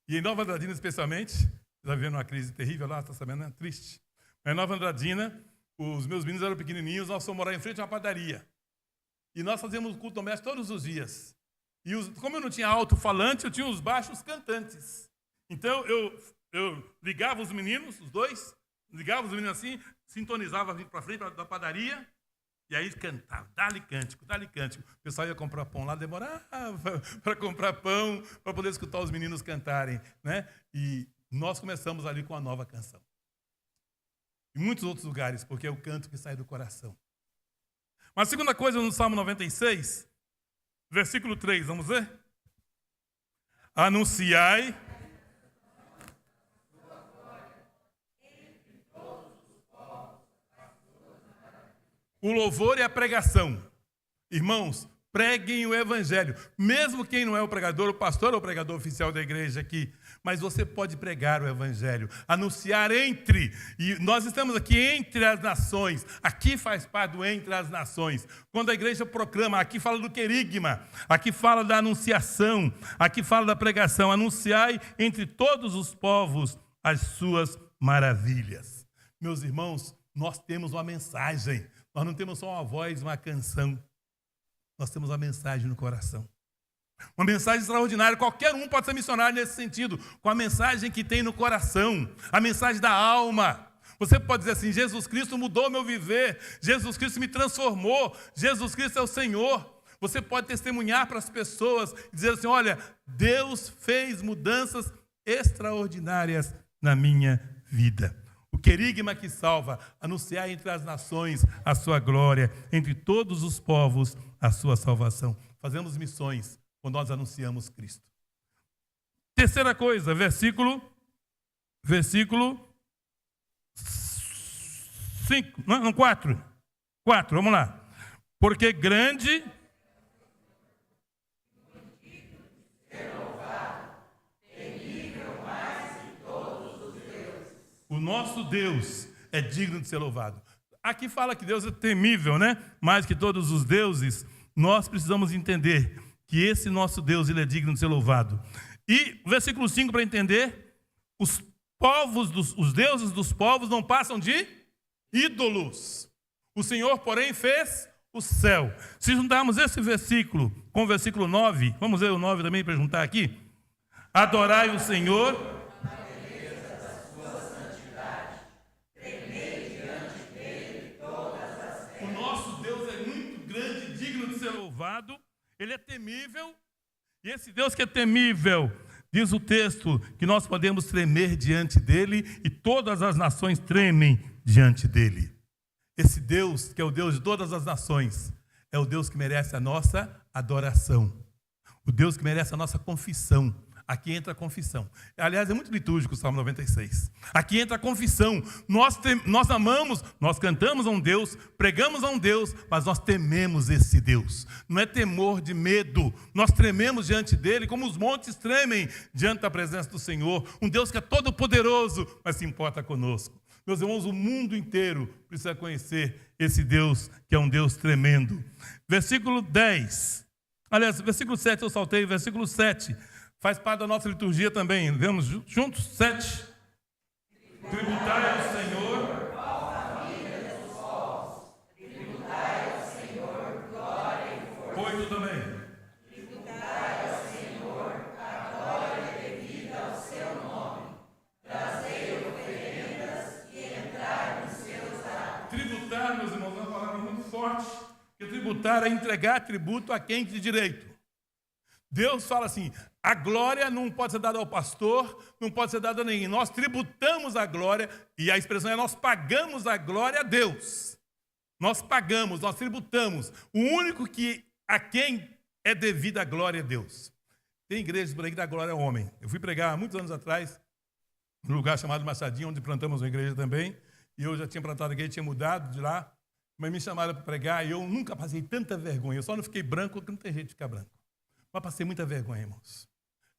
E em Nova Andradina, especialmente, está vivendo uma crise terrível lá, está sabendo, né? Triste. Mas em Nova Andradina, os meus meninos eram pequenininhos, nós fomos morar em frente a uma padaria. E nós fazíamos culto doméstico todos os dias. E como eu não tinha alto-falante, eu tinha os baixos cantantes. Então, eu ligava os meninos, os 2, ligava os meninos assim, sintonizava para frente da padaria, e aí cantava, dá-lhe cântico, dá-lhe cântico. O pessoal ia comprar pão lá, demorava para comprar pão, para poder escutar os meninos cantarem, né? E nós começamos ali com a nova canção. Em muitos outros lugares, porque é o canto que sai do coração. Uma segunda coisa no Salmo 96, versículo 3, vamos ver? Anunciai o louvor e a pregação. Irmãos, preguem o evangelho. Mesmo quem não é o pregador, o pastor é o pregador oficial da igreja aqui. Mas você pode pregar o evangelho, anunciar entre. E nós estamos aqui entre as nações. Aqui faz parte do entre as nações. Quando a igreja proclama, aqui fala do querigma, aqui fala da anunciação, aqui fala da pregação. Anunciai entre todos os povos as suas maravilhas. Meus irmãos, nós temos uma mensagem. Nós não temos só uma voz, uma canção. Nós temos uma mensagem no coração. Uma mensagem extraordinária. Qualquer um pode ser missionário nesse sentido, com a mensagem que tem no coração, a mensagem da alma. Você pode dizer assim, Jesus Cristo mudou meu viver, Jesus Cristo me transformou, Jesus Cristo é o Senhor. Você pode testemunhar para as pessoas, dizer assim, olha, Deus fez mudanças extraordinárias na minha vida. O querigma que salva, anunciar entre as nações a sua glória, entre todos os povos a sua salvação. Fazemos missões quando nós anunciamos Cristo. Terceira coisa, versículo 5, não, 4, vamos lá. Porque grande o nosso Deus é digno de ser louvado. Aqui fala que Deus é temível, né? Mais que todos os deuses. Nós precisamos entender que esse nosso Deus, ele é digno de ser louvado. E o versículo 5, para entender, os deuses dos povos não passam de ídolos. O Senhor, porém, fez o céu. Se juntarmos esse versículo com o versículo 9, vamos ver o 9 também para juntar aqui. Adorai o Senhor. O nosso Deus é muito grande, digno de ser louvado. Ele é temível. E esse Deus que é temível, diz o texto, que nós podemos tremer diante dele e todas as nações tremem diante dele. Esse Deus, que é o Deus de todas as nações, é o Deus que merece a nossa adoração. O Deus que merece a nossa confissão. Aqui entra a confissão. Aliás, é muito litúrgico o Salmo 96. Aqui entra a confissão. Nós amamos, nós cantamos a um Deus, pregamos a um Deus, mas nós tememos esse Deus. Não é temor de medo. Nós trememos diante dele, como os montes tremem diante da presença do Senhor. Um Deus que é todo poderoso, mas se importa conosco. Meus irmãos, o mundo inteiro precisa conhecer esse Deus, que é um Deus tremendo. Versículo 10. Aliás, versículo 7 eu saltei, versículo 7. Faz parte da nossa liturgia também. Vemos juntos? 7. Tributai ao Senhor. Tributai ao Senhor glória e força. 8 também. Tributai ao Senhor a glória devida ao seu nome. Trazei oferendas e entrai nos seus atos. Tributar, meus irmãos, é uma palavra muito forte. Porque tributar é entregar tributo a quem de direito. Deus fala assim, a glória não pode ser dada ao pastor, não pode ser dada a ninguém. Nós tributamos a glória, e a expressão é nós pagamos a glória a Deus. Nós pagamos, nós tributamos. O único a quem é devida a glória é Deus. Tem igrejas por aí que dá glória ao homem. Eu fui pregar há muitos anos atrás, num lugar chamado Machadinho, onde plantamos uma igreja também, e eu já tinha plantado a igreja, tinha mudado de lá, mas me chamaram para pregar, e eu nunca passei tanta vergonha. Eu só não fiquei branco, porque não tem jeito de ficar branco. Mas passei muita vergonha, irmãos.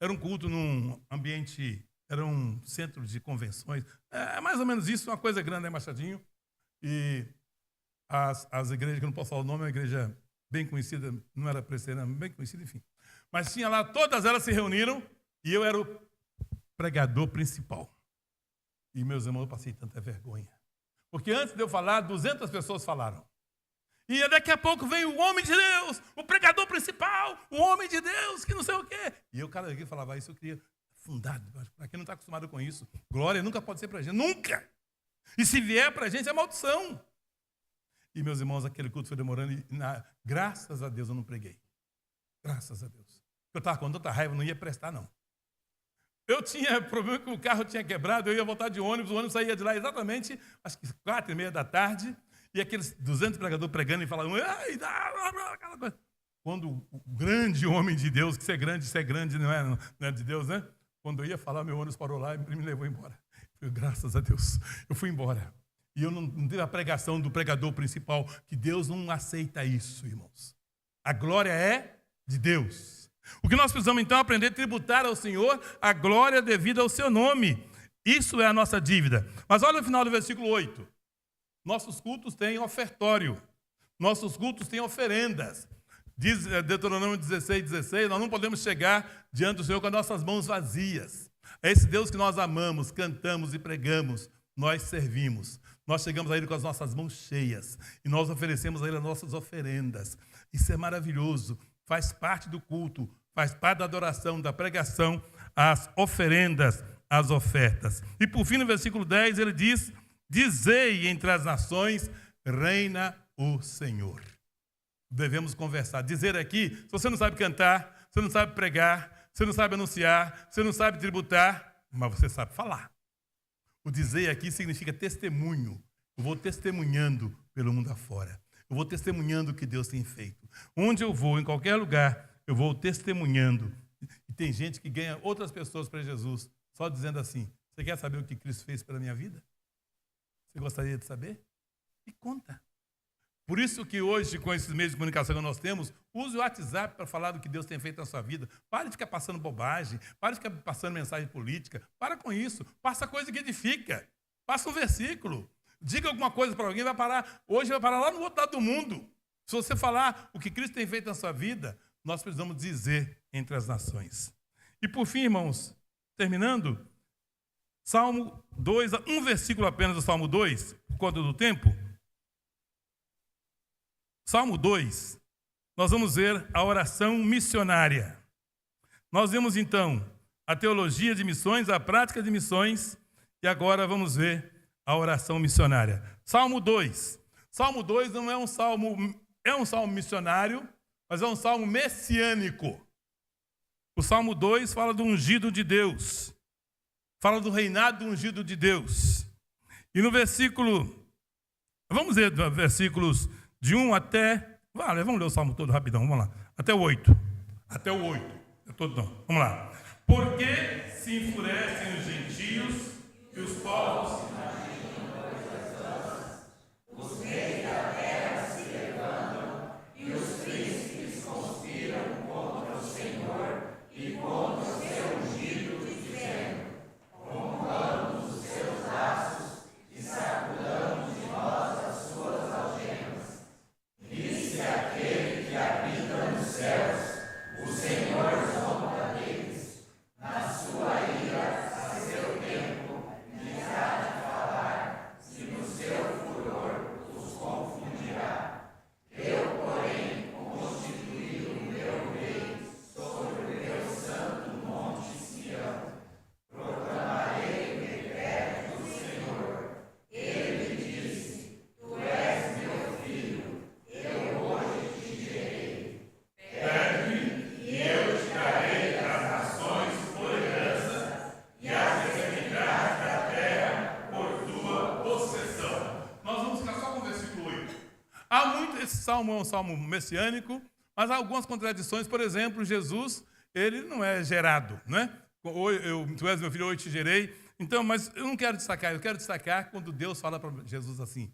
Era um culto num ambiente, era um centro de convenções. É mais ou menos isso, uma coisa grande, né, Machadinho? E as igrejas, que eu não posso falar o nome, é uma igreja bem conhecida, não era presbiteriana, bem conhecida, enfim. Mas tinha lá, todas elas se reuniram, e eu era o pregador principal. E, meus irmãos, eu passei tanta vergonha. Porque antes de eu falar, 200 pessoas falaram. E daqui a pouco veio o homem de Deus, o pregador principal, o homem de Deus, que não sei o quê. E eu, cada vez que falava isso, eu queria fundar. Para quem não está acostumado com isso, glória nunca pode ser para a gente, nunca. E se vier para a gente, é maldição. E, meus irmãos, aquele culto foi demorando, e graças a Deus eu não preguei. Graças a Deus. Eu estava com tanta raiva, não ia prestar, não. Eu tinha problema que o carro tinha quebrado, eu ia voltar de ônibus, o ônibus saía de lá exatamente, acho que 4:30 da tarde, e aqueles 200 pregadores pregando e falando, aquela coisa. Quando o grande homem de Deus, que ser grande não é de Deus, né? Quando eu ia falar, meu ônibus parou lá e me levou embora. Eu, graças a Deus, eu fui embora. E eu não tive a pregação do pregador principal, que Deus não aceita isso, irmãos. A glória é de Deus. O que nós precisamos, então, é aprender a tributar ao Senhor a glória devida ao seu nome. Isso é a nossa dívida. Mas olha o final do versículo 8. Nossos cultos têm ofertório. Nossos cultos têm oferendas. Diz Deuteronômio 16, nós não podemos chegar diante do Senhor com as nossas mãos vazias. É esse Deus que nós amamos, cantamos e pregamos, nós servimos. Nós chegamos a Ele com as nossas mãos cheias e nós oferecemos a Ele as nossas oferendas. Isso é maravilhoso, faz parte do culto, faz parte da adoração, da pregação, as oferendas, as ofertas. E por fim, no versículo 10, ele diz, dizei entre as nações, reina o Senhor. Devemos conversar. Dizer aqui, se você não sabe cantar, você não sabe pregar, você não sabe anunciar, você não sabe tributar, mas você sabe falar. O dizer aqui significa testemunho. Eu vou testemunhando pelo mundo afora. Eu vou testemunhando o que Deus tem feito. Onde eu vou, em qualquer lugar, eu vou testemunhando. E tem gente que ganha outras pessoas para Jesus, só dizendo assim, você quer saber o que Cristo fez pela minha vida? Você gostaria de saber? E conta. Por isso que hoje, com esses meios de comunicação que nós temos, use o WhatsApp para falar do que Deus tem feito na sua vida. Pare de ficar passando bobagem, pare de ficar passando mensagem política. Para com isso. Passa coisa que edifica. Passa um versículo. Diga alguma coisa para alguém, hoje vai parar lá no outro lado do mundo. Se você falar o que Cristo tem feito na sua vida, nós precisamos dizer entre as nações. E por fim, irmãos, terminando, Salmo 2, um versículo apenas do Salmo 2, por conta do tempo. Salmo 2, nós vamos ver a oração missionária. Nós vemos então a teologia de missões, a prática de missões, e agora vamos ver a oração missionária. Salmo 2. Salmo 2 não é um salmo missionário, mas é um salmo messiânico. O Salmo 2 fala do ungido de Deus. Fala do reinado do ungido de Deus. E no versículo, vamos ler versículos de 1 até, vamos ler o Salmo todo rapidão, vamos lá. Até o 8. Até o 8. É todo não. Vamos lá. Por que se enfurecem os gentios e os povos se imaginam coisas? Os reis da terra se levantam e os príncipes conspiram contra o Senhor e contra o seu ungido, dizendo: rompamos os seus laços e sacudamos de nós as suas algemas. Disse aquele que habita nos céus: o Senhor zomba deles. Na sua ira, a seu tempo, lhes há de falar, e no seu furor os confundirá. Eu, porém, constituí o meu rei sobre o meu santo monte Sião. Proclamarei o decreto do Senhor. Ele disse: tu és meu filho, eu hoje te gerei. Pede-me, e eu te darei as nações por herança e as extremidades da terra por tua possessão. Nós vamos ficar só com o versículo 8. Esse salmo é um salmo messiânico, mas há algumas contradições. Por exemplo, Jesus, ele não é gerado, né? Tu és meu filho, hoje te gerei. Então, mas eu não quero destacar, eu quero destacar quando Deus fala para Jesus assim: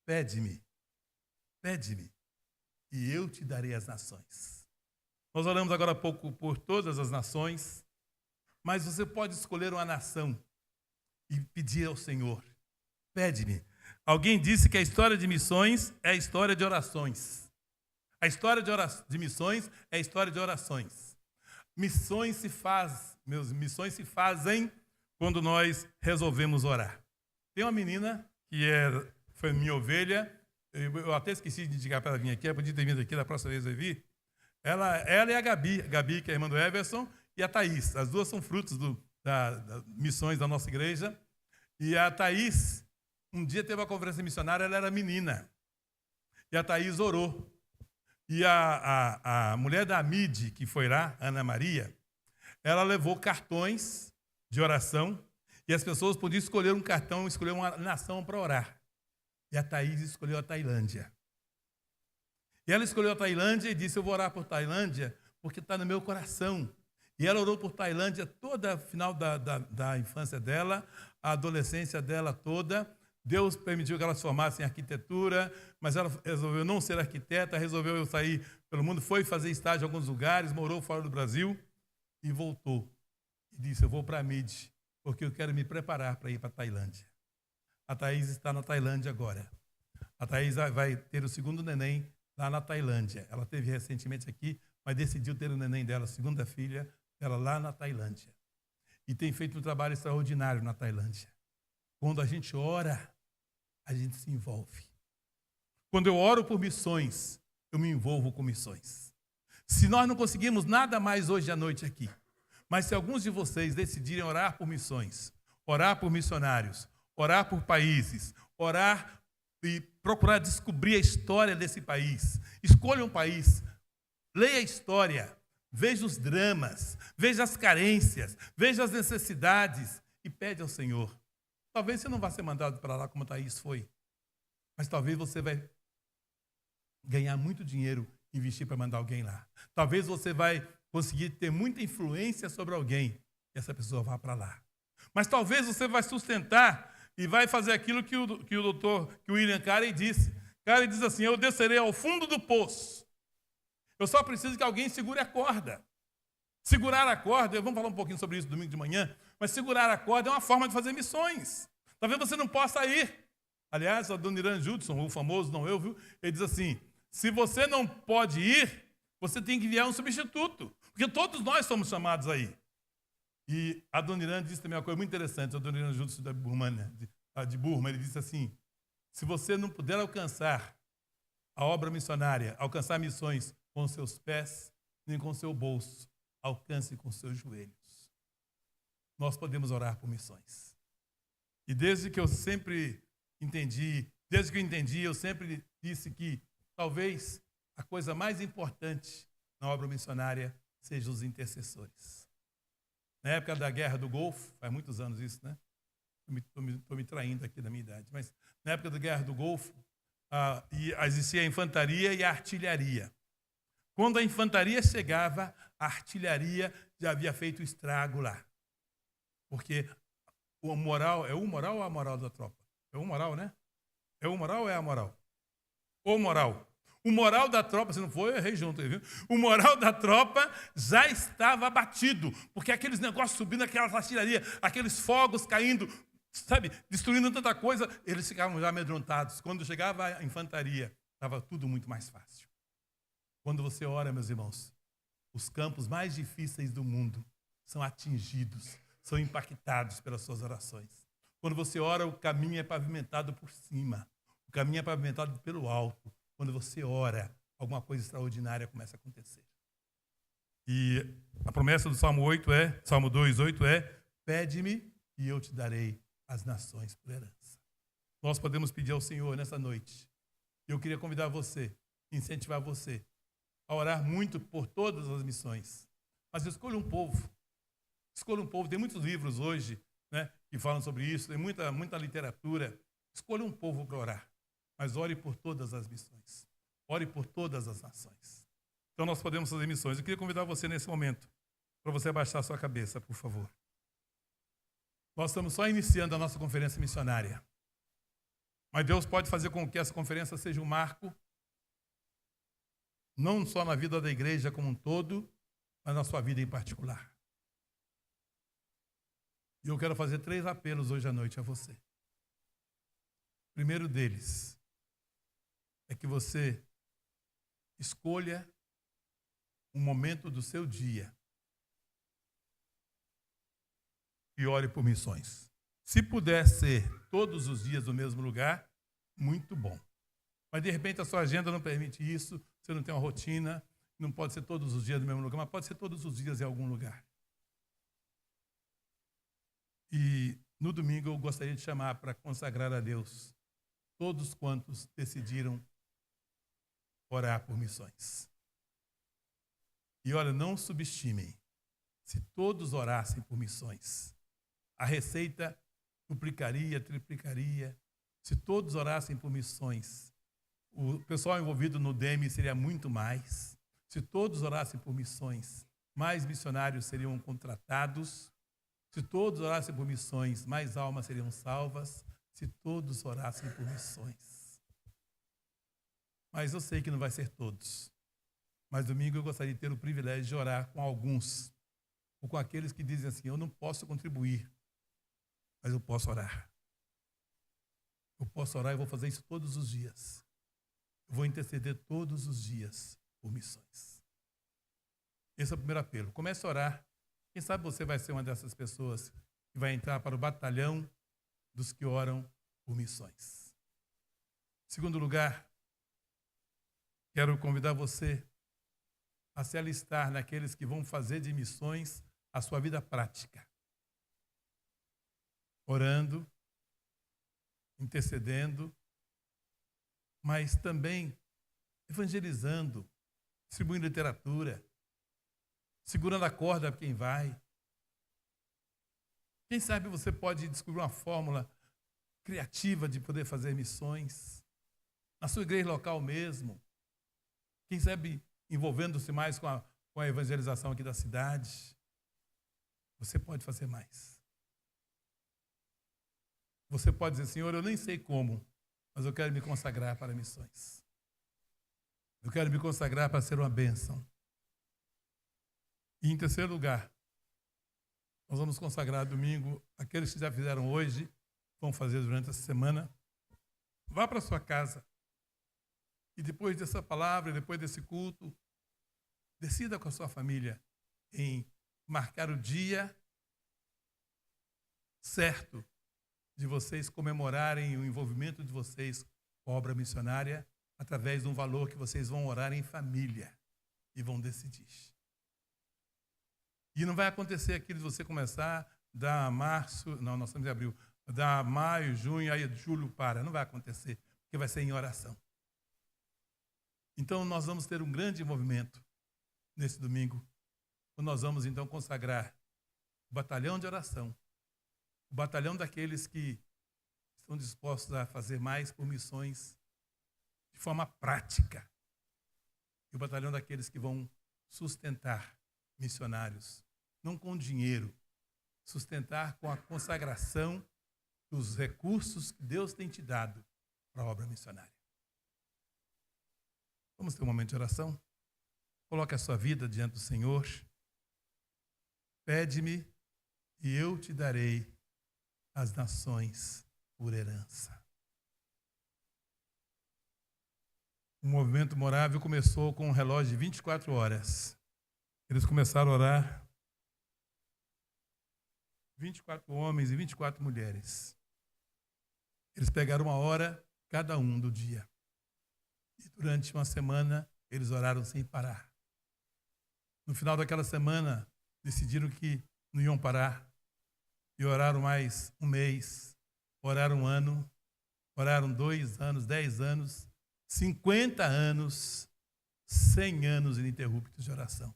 pede-me, e eu te darei as nações. Nós oramos agora há pouco por todas as nações, mas você pode escolher uma nação e pedir ao Senhor: pede-me. Alguém disse que a história de missões é a história de orações. A história de missões é a história de orações. Missões se fazem quando nós resolvemos orar. Tem uma menina que foi minha ovelha, eu até esqueci de indicar para ela vir aqui, eu podia ter vindo aqui, da próxima vez eu vir. Ela e a Gabi, que é a irmã do Everson, e a Thaís. As duas são frutos das missões da nossa igreja. E a Thaís, um dia teve uma conferência missionária, ela era menina. E a Thaís orou. E a mulher da Amide, que foi lá, Ana Maria, ela levou cartões de oração e as pessoas podiam escolher um cartão, escolher uma nação para orar. E a Thaís escolheu a Tailândia. E ela escolheu a Tailândia e disse: eu vou orar por Tailândia porque está no meu coração. E ela orou por Tailândia toda a final da infância dela, a adolescência dela toda. Deus permitiu que ela se formasse em arquitetura, mas ela resolveu não ser arquiteta, resolveu sair pelo mundo, foi fazer estágio em alguns lugares, morou fora do Brasil e voltou. E disse: eu vou para a Amide, porque eu quero me preparar para ir para a Tailândia. A Thaís está na Tailândia agora. A Thaís vai ter o segundo neném lá na Tailândia. Ela teve recentemente aqui, mas decidiu ter o neném dela, a segunda filha dela, lá na Tailândia. E tem feito um trabalho extraordinário na Tailândia. Quando a gente ora, a gente se envolve. Quando eu oro por missões, eu me envolvo com missões. Se nós não conseguimos nada mais hoje à noite aqui, mas se alguns de vocês decidirem orar por missões, orar por missionários, orar por países, orar e procurar descobrir a história desse país, escolha um país, leia a história, veja os dramas, veja as carências, veja as necessidades e pede ao Senhor. Talvez você não vá ser mandado para lá como a Thaís foi, mas talvez você vai ganhar muito dinheiro e investir para mandar alguém lá. Talvez você vai conseguir ter muita influência sobre alguém e essa pessoa vá para lá. Mas talvez você vai sustentar e vai fazer aquilo que o William Carey disse. Carey diz assim: eu descerei ao fundo do poço. Eu só preciso que alguém segure a corda. Segurar a corda, vamos falar um pouquinho sobre isso domingo de manhã, mas segurar a corda é uma forma de fazer missões. Talvez você não possa ir. Aliás, o Dona Irã Judson, o famoso Não Eu, viu? Ele diz assim: se você não pode ir, Você tem que enviar um substituto, porque todos nós somos chamados aí. E a Dona Irã disse também uma coisa muito interessante, a Dona Irã Júdice de Burma, ele disse assim, se você não puder alcançar a obra missionária, alcançar missões com seus pés, nem com seu bolso, alcance com seus joelhos. Nós podemos orar por missões. E desde que eu entendi, eu sempre disse que talvez a coisa mais importante na obra missionária sejam os intercessores. Na época da Guerra do Golfo, faz muitos anos isso, né? Estou me traindo aqui da minha idade, mas na época da Guerra do Golfo, existia a infantaria e a artilharia. Quando a infantaria chegava, a artilharia já havia feito estrago lá. Porque o moral, é o moral ou a moral da tropa? É o moral, né? É o moral ou é a moral? O moral. O moral da tropa, se não for, eu errei junto, viu? O moral da tropa já estava abatido, porque aqueles negócios subindo, aquelas artilharias, aqueles fogos caindo, sabe, destruindo tanta coisa, eles ficavam já amedrontados. Quando chegava a infantaria, estava tudo muito mais fácil. Quando você ora, meus irmãos, os campos mais difíceis do mundo são atingidos, são impactados pelas suas orações. Quando você ora, o caminho é pavimentado por cima, o caminho é pavimentado pelo alto. Quando você ora, alguma coisa extraordinária começa a acontecer. E a promessa do Salmo 2:8 é, pede-me e eu te darei as nações por herança. Nós podemos pedir ao Senhor nessa noite. Eu queria convidar você, incentivar você a orar muito por todas as missões. Mas escolha um povo. Escolha um povo. Tem muitos livros hoje, né, que falam sobre isso, tem muita literatura. Escolha um povo para orar. Mas ore por todas as missões. Ore por todas as nações. Então nós podemos fazer missões. Eu queria convidar você nesse momento para você abaixar a sua cabeça, por favor. Nós estamos só iniciando a nossa conferência missionária. Mas Deus pode fazer com que essa conferência seja um marco, não só na vida da igreja como um todo, mas na sua vida em particular. E eu quero fazer 3 apelos hoje à noite a você. O primeiro deles é que você escolha um momento do seu dia e ore por missões. Se puder ser todos os dias no mesmo lugar, muito bom. Mas, de repente, a sua agenda não permite isso, você não tem uma rotina, não pode ser todos os dias no mesmo lugar, mas pode ser todos os dias em algum lugar. E, no domingo, eu gostaria de chamar para consagrar a Deus todos quantos decidiram orar por missões. E, olha, não subestimem. Se todos orassem por missões, a receita duplicaria, triplicaria. Se todos orassem por missões, o pessoal envolvido no DEME seria muito mais. Se todos orassem por missões, mais missionários seriam contratados. Se todos orassem por missões, mais almas seriam salvas. Se todos orassem por missões. Mas eu sei que não vai ser todos. Mas domingo eu gostaria de ter o privilégio de orar com alguns, ou com aqueles que dizem assim, eu não posso contribuir, mas eu posso orar. Eu posso orar e vou fazer isso todos os dias. Eu vou interceder todos os dias por missões. Esse é o primeiro apelo. Comece a orar. Quem sabe você vai ser uma dessas pessoas que vai entrar para o batalhão dos que oram por missões. Em segundo lugar, quero convidar você a se alistar naqueles que vão fazer de missões a sua vida prática. Orando, intercedendo, mas também evangelizando, distribuindo literatura, segurando a corda para quem vai. Quem sabe você pode descobrir uma fórmula criativa de poder fazer missões, na sua igreja local mesmo. Quem sabe envolvendo-se mais com a evangelização aqui da cidade. Você pode fazer mais. Você pode dizer, Senhor, eu nem sei como, mas eu quero me consagrar para missões. Eu quero me consagrar para ser uma bênção. E em terceiro lugar, nós vamos consagrar domingo, aqueles que já fizeram hoje, vão fazer durante essa semana. Vá para a sua casa. E depois dessa palavra, depois desse culto, decida com a sua família em marcar o dia certo de vocês comemorarem o envolvimento de vocês com a obra missionária através de um valor que vocês vão orar em família e vão decidir. E não vai acontecer aquilo de você começar da março, não, nós estamos em abril, da maio, junho, aí julho para. Não vai acontecer, porque vai ser em oração. Então, nós vamos ter um grande envolvimento nesse domingo, quando nós vamos, então, consagrar o batalhão de oração, o batalhão daqueles que estão dispostos a fazer mais por missões de forma prática, e o batalhão daqueles que vão sustentar missionários, não com dinheiro, sustentar com a consagração dos recursos que Deus tem te dado para a obra missionária. Vamos ter um momento de oração? Coloque a sua vida diante do Senhor. Pede-me e eu te darei as nações por herança. O movimento Morável começou com um relógio de 24 horas. Eles começaram a orar 24 homens e 24 mulheres. Eles pegaram uma hora cada um do dia. E durante uma semana, eles oraram sem parar. No final daquela semana, decidiram que não iam parar. E oraram mais um mês, oraram um ano, oraram 2 anos, 10 anos, 50 anos, 100 anos ininterruptos de oração.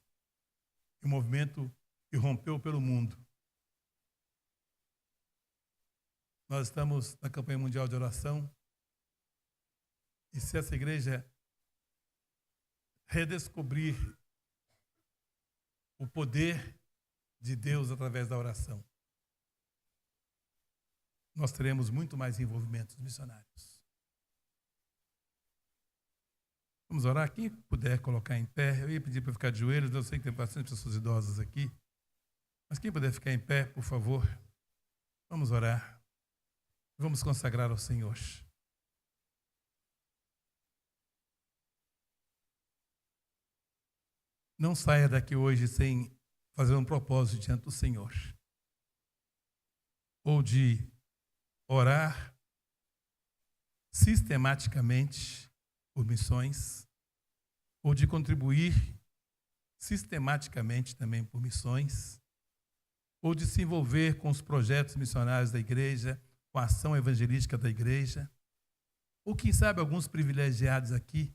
E o movimento irrompeu pelo mundo. Nós estamos na campanha mundial de oração. E se essa igreja redescobrir o poder de Deus através da oração, nós teremos muito mais envolvimentos missionários. Vamos orar? Quem puder colocar em pé, eu ia pedir para ficar de joelhos, eu sei que tem bastante pessoas idosas aqui, mas quem puder ficar em pé, por favor, vamos orar. Vamos consagrar ao Senhor. Não saia daqui hoje sem fazer um propósito diante do Senhor. Ou de orar sistematicamente por missões, ou de contribuir sistematicamente também por missões, ou de se envolver com os projetos missionários da igreja, com a ação evangelística da igreja, ou quem sabe alguns privilegiados aqui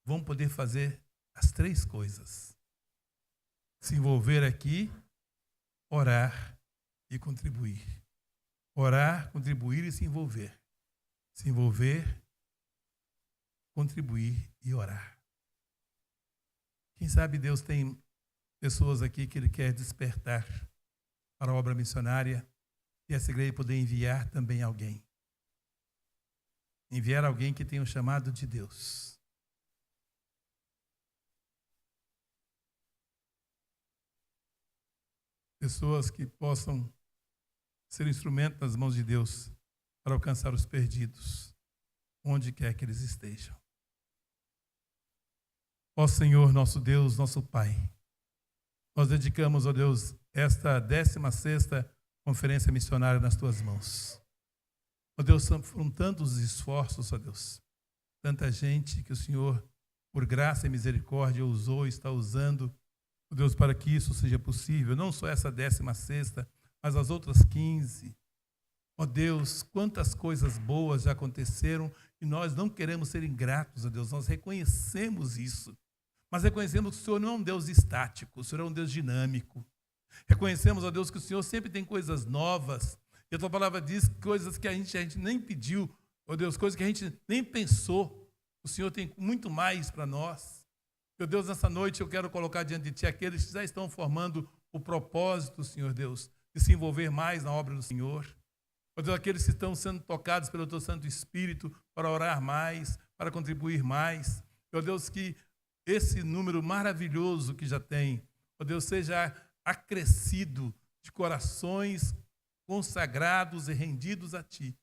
vão poder fazer as 3 coisas. Se envolver aqui, orar e contribuir. Orar, contribuir e se envolver. Se envolver, contribuir e orar. Quem sabe Deus tem pessoas aqui que Ele quer despertar para a obra missionária, e essa igreja poder enviar também alguém. Enviar alguém que tenha o chamado de Deus. Pessoas que possam ser instrumento nas mãos de Deus para alcançar os perdidos, onde quer que eles estejam. Ó Senhor, nosso Deus, nosso Pai, nós dedicamos, ó Deus, esta 16ª conferência missionária nas tuas mãos. Ó Deus, foram tantos esforços, ó Deus, tanta gente que o Senhor, por graça e misericórdia, usou e está usando, ó Deus, para que isso seja possível, não só essa 16ª, mas as outras 15. Ó Deus, quantas coisas boas já aconteceram e nós não queremos ser ingratos, ó Deus, nós reconhecemos isso, mas reconhecemos que o Senhor não é um Deus estático, o Senhor é um Deus dinâmico. Reconhecemos, ó Deus, que o Senhor sempre tem coisas novas. E a tua palavra diz coisas que a gente nem pediu, ó Deus, coisas que a gente nem pensou. O Senhor tem muito mais para nós. Meu Deus, nessa noite eu quero colocar diante de Ti aqueles que já estão formando o propósito, Senhor Deus, de se envolver mais na obra do Senhor. Ó Deus, aqueles que estão sendo tocados pelo Teu Santo Espírito para orar mais, para contribuir mais. Ó Deus, que esse número maravilhoso que já tem, ó Deus, seja acrescido de corações consagrados e rendidos a Ti.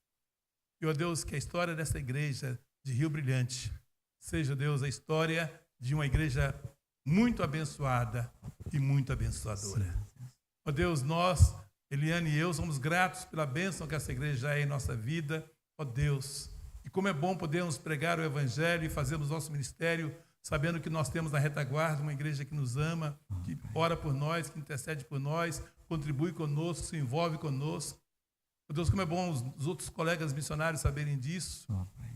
E, ó Deus, que a história dessa igreja de Rio Brilhante seja, Deus, a história de uma igreja muito abençoada e muito abençoadora. Ó Deus, nós, Eliane e eu, somos gratos pela bênção que essa igreja é em nossa vida. Ó Deus, e como é bom podermos pregar o Evangelho e fazermos nosso ministério, sabendo que nós temos na retaguarda uma igreja que nos ama, que ora por nós, que intercede por nós, contribui conosco, se envolve conosco. Ó Deus, como é bom os outros colegas missionários saberem disso.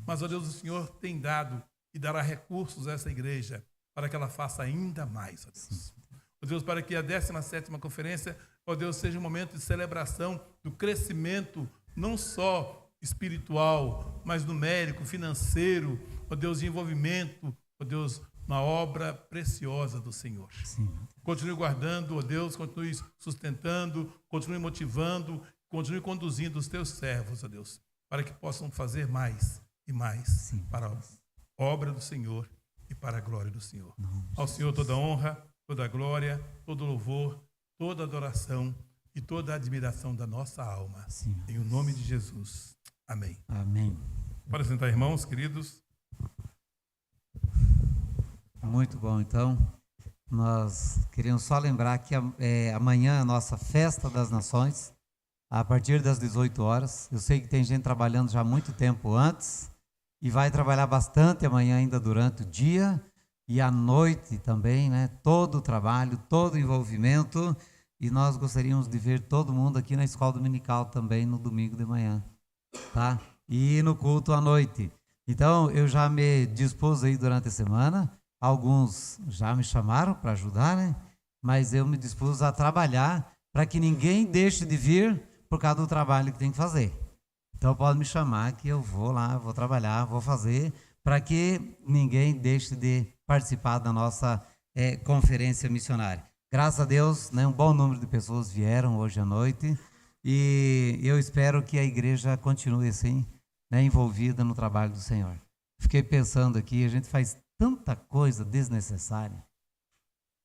Mas, ó Deus, o Senhor tem dado e dará recursos a essa igreja para que ela faça ainda mais, ó Deus. Ó Deus, para que a 17ª conferência, ó Deus, seja um momento de celebração do crescimento, não só espiritual, mas numérico, financeiro, ó Deus, de envolvimento, ó Deus, na obra preciosa do Senhor. Sim. Continue guardando, ó Deus, continue sustentando, continue motivando, continue conduzindo os teus servos, ó Deus, para que possam fazer mais e mais. Sim. Para a obra do Senhor e para a glória do Senhor. Ao Senhor toda honra, toda glória, todo louvor, toda adoração e toda admiração da nossa alma. Sim. Em o nome de Jesus. Amém. Amém. Para sentar, irmãos, queridos. Muito bom, então. Nós queríamos só lembrar que amanhã é a nossa Festa das Nações, a partir das 18 horas. Eu sei que tem gente trabalhando já há muito tempo antes e vai trabalhar bastante amanhã ainda durante o dia e à noite também, né? Todo o trabalho, todo o envolvimento, e nós gostaríamos de ver todo mundo aqui na escola dominical também no domingo de manhã, tá? E no culto à noite. Então, eu já me dispus aí durante a semana, alguns já me chamaram para ajudar, né? Mas eu me dispus a trabalhar para que ninguém deixe de vir por causa do trabalho que tem que fazer. Então, pode me chamar que eu vou lá, vou trabalhar, vou fazer, para que ninguém deixe de participar da nossa conferência missionária. Graças a Deus, né, um bom número de pessoas vieram hoje à noite e eu espero que a igreja continue assim, né, envolvida no trabalho do Senhor. Fiquei pensando aqui, a gente faz tanta coisa desnecessária,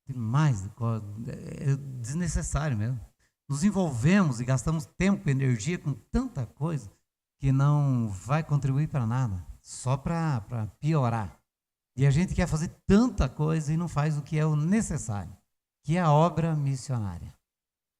demais, desnecessário mesmo. Nos envolvemos e gastamos tempo e energia com tanta coisa que não vai contribuir para nada, só para piorar. E a gente quer fazer tanta coisa e não faz o que é o necessário, que é a obra missionária.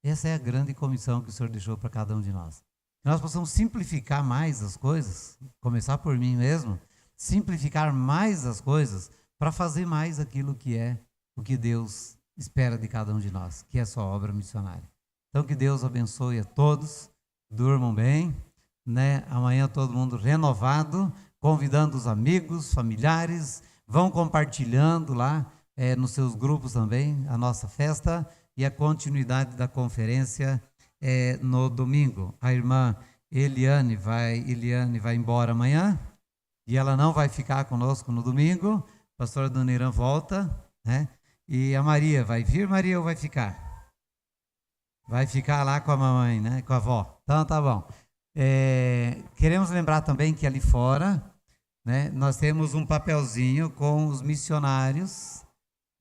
Essa é a grande comissão que o Senhor deixou para cada um de nós. Que nós possamos simplificar mais as coisas, começar por mim mesmo, simplificar mais as coisas para fazer mais aquilo que é o que Deus espera de cada um de nós, que é a sua obra missionária. Então, que Deus abençoe a todos, durmam bem, né? Amanhã todo mundo renovado, convidando os amigos, familiares, vão compartilhando lá nos seus grupos também a nossa festa e a continuidade da conferência no domingo. A irmã Eliane vai embora amanhã e ela não vai ficar conosco no domingo. A pastora Dona Irã volta, né? E a Maria vai vir, Maria, ou vai ficar? Vai ficar lá com a mamãe, né? Com a avó. Então, tá bom. Queremos lembrar também que ali fora, né, nós temos um papelzinho com os missionários.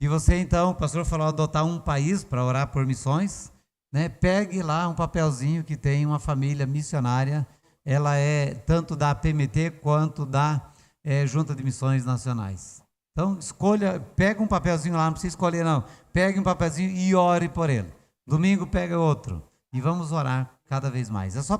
E você, então, o pastor falou adotar um país para orar por missões, né? Pegue lá um papelzinho que tem uma família missionária. Ela é tanto da PMT quanto da Junta de Missões Nacionais. Então, escolha, pega um papelzinho lá, não precisa escolher não. Pegue um papelzinho e ore por ele. Domingo pega outro. E vamos orar cada vez mais. É só